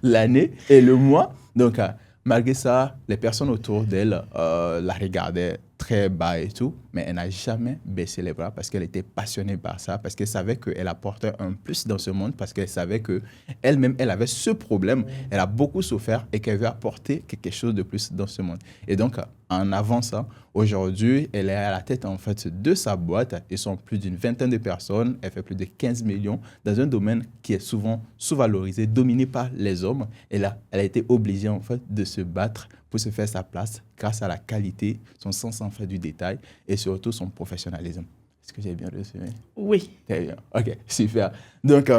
S2: l'année et le mois. Donc, malgré ça, les personnes autour d'elle la regardaient très bas et tout, mais elle n'a jamais baissé les bras parce qu'elle était passionnée par ça, parce qu'elle savait qu'elle apportait un plus dans ce monde, parce qu'elle savait qu'elle-même, elle avait ce problème, elle a beaucoup souffert et qu'elle veut apporter quelque chose de plus dans ce monde. Et donc, en avançant, aujourd'hui, elle est à la tête en fait de sa boîte. Ils sont plus d'une vingtaine de personnes. Elle fait plus de 15 millions dans un domaine qui est souvent sous-valorisé, dominé par les hommes. Et là, elle a été obligée en fait de se battre pour se faire sa place grâce à la qualité, son sens en fait du détail et surtout son professionnalisme. Est-ce que j'ai bien résumé?
S1: Oui.
S2: Très bien. OK, super. Donc,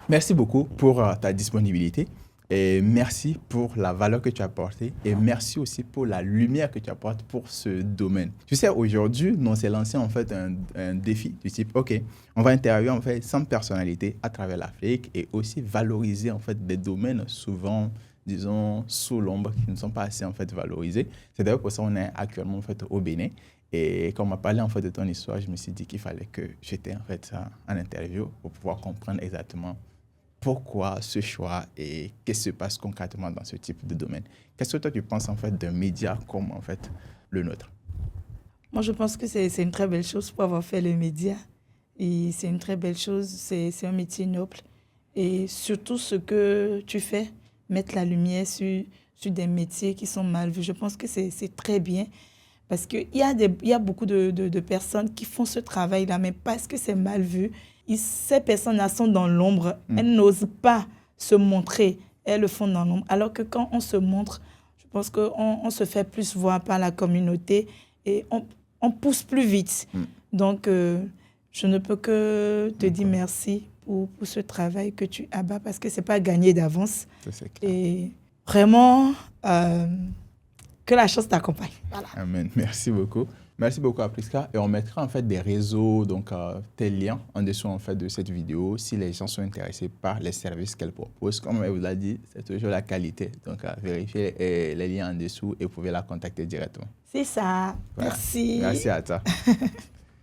S2: merci beaucoup pour ta disponibilité. Et merci pour la valeur que tu as apportée et merci aussi pour la lumière que tu apportes pour ce domaine. Tu sais, aujourd'hui, nous, on s'est lancé en fait un défi du type, OK, on va interviewer en fait 100 personnalités à travers l'Afrique et aussi valoriser en fait des domaines souvent, disons, sous l'ombre qui ne sont pas assez en fait valorisés. C'est d'ailleurs pour ça qu'on est actuellement en fait au Bénin. Et quand on m'a parlé en fait de ton histoire, je me suis dit qu'il fallait que j'étais en fait en interview pour pouvoir comprendre exactement pourquoi ce choix et qu'est-ce qui se passe concrètement dans ce type de domaine. Qu'est-ce que toi tu penses en fait d'un média comme en fait le nôtre?
S1: Moi, je pense que c'est une très belle chose pour avoir fait les médias. Et c'est une très belle chose, c'est un métier noble. Et surtout ce que tu fais, mettre la lumière sur des métiers qui sont mal vus. Je pense que c'est très bien. Parce qu'il y a beaucoup de personnes qui font ce travail-là, mais parce que c'est mal vu, ces personnes-là sont dans l'ombre. Elles n'osent pas se montrer. Elles le font dans l'ombre. Alors que quand on se montre, je pense qu'on se fait plus voir par la communauté et on pousse plus vite. Donc, je ne peux que te dire merci pour ce travail que tu abats parce que ce n'est pas gagné d'avance. Et vraiment, que la chance t'accompagne. Voilà.
S2: Amen. Merci beaucoup. Merci beaucoup à Priska. Et on mettra en fait des réseaux, donc tes liens en dessous en fait de cette vidéo si les gens sont intéressés par les services qu'elle propose. Comme elle vous l'a dit, c'est toujours la qualité. Donc vérifiez les liens en dessous et vous pouvez la contacter directement.
S1: C'est ça. Voilà. Merci.
S2: Merci à toi.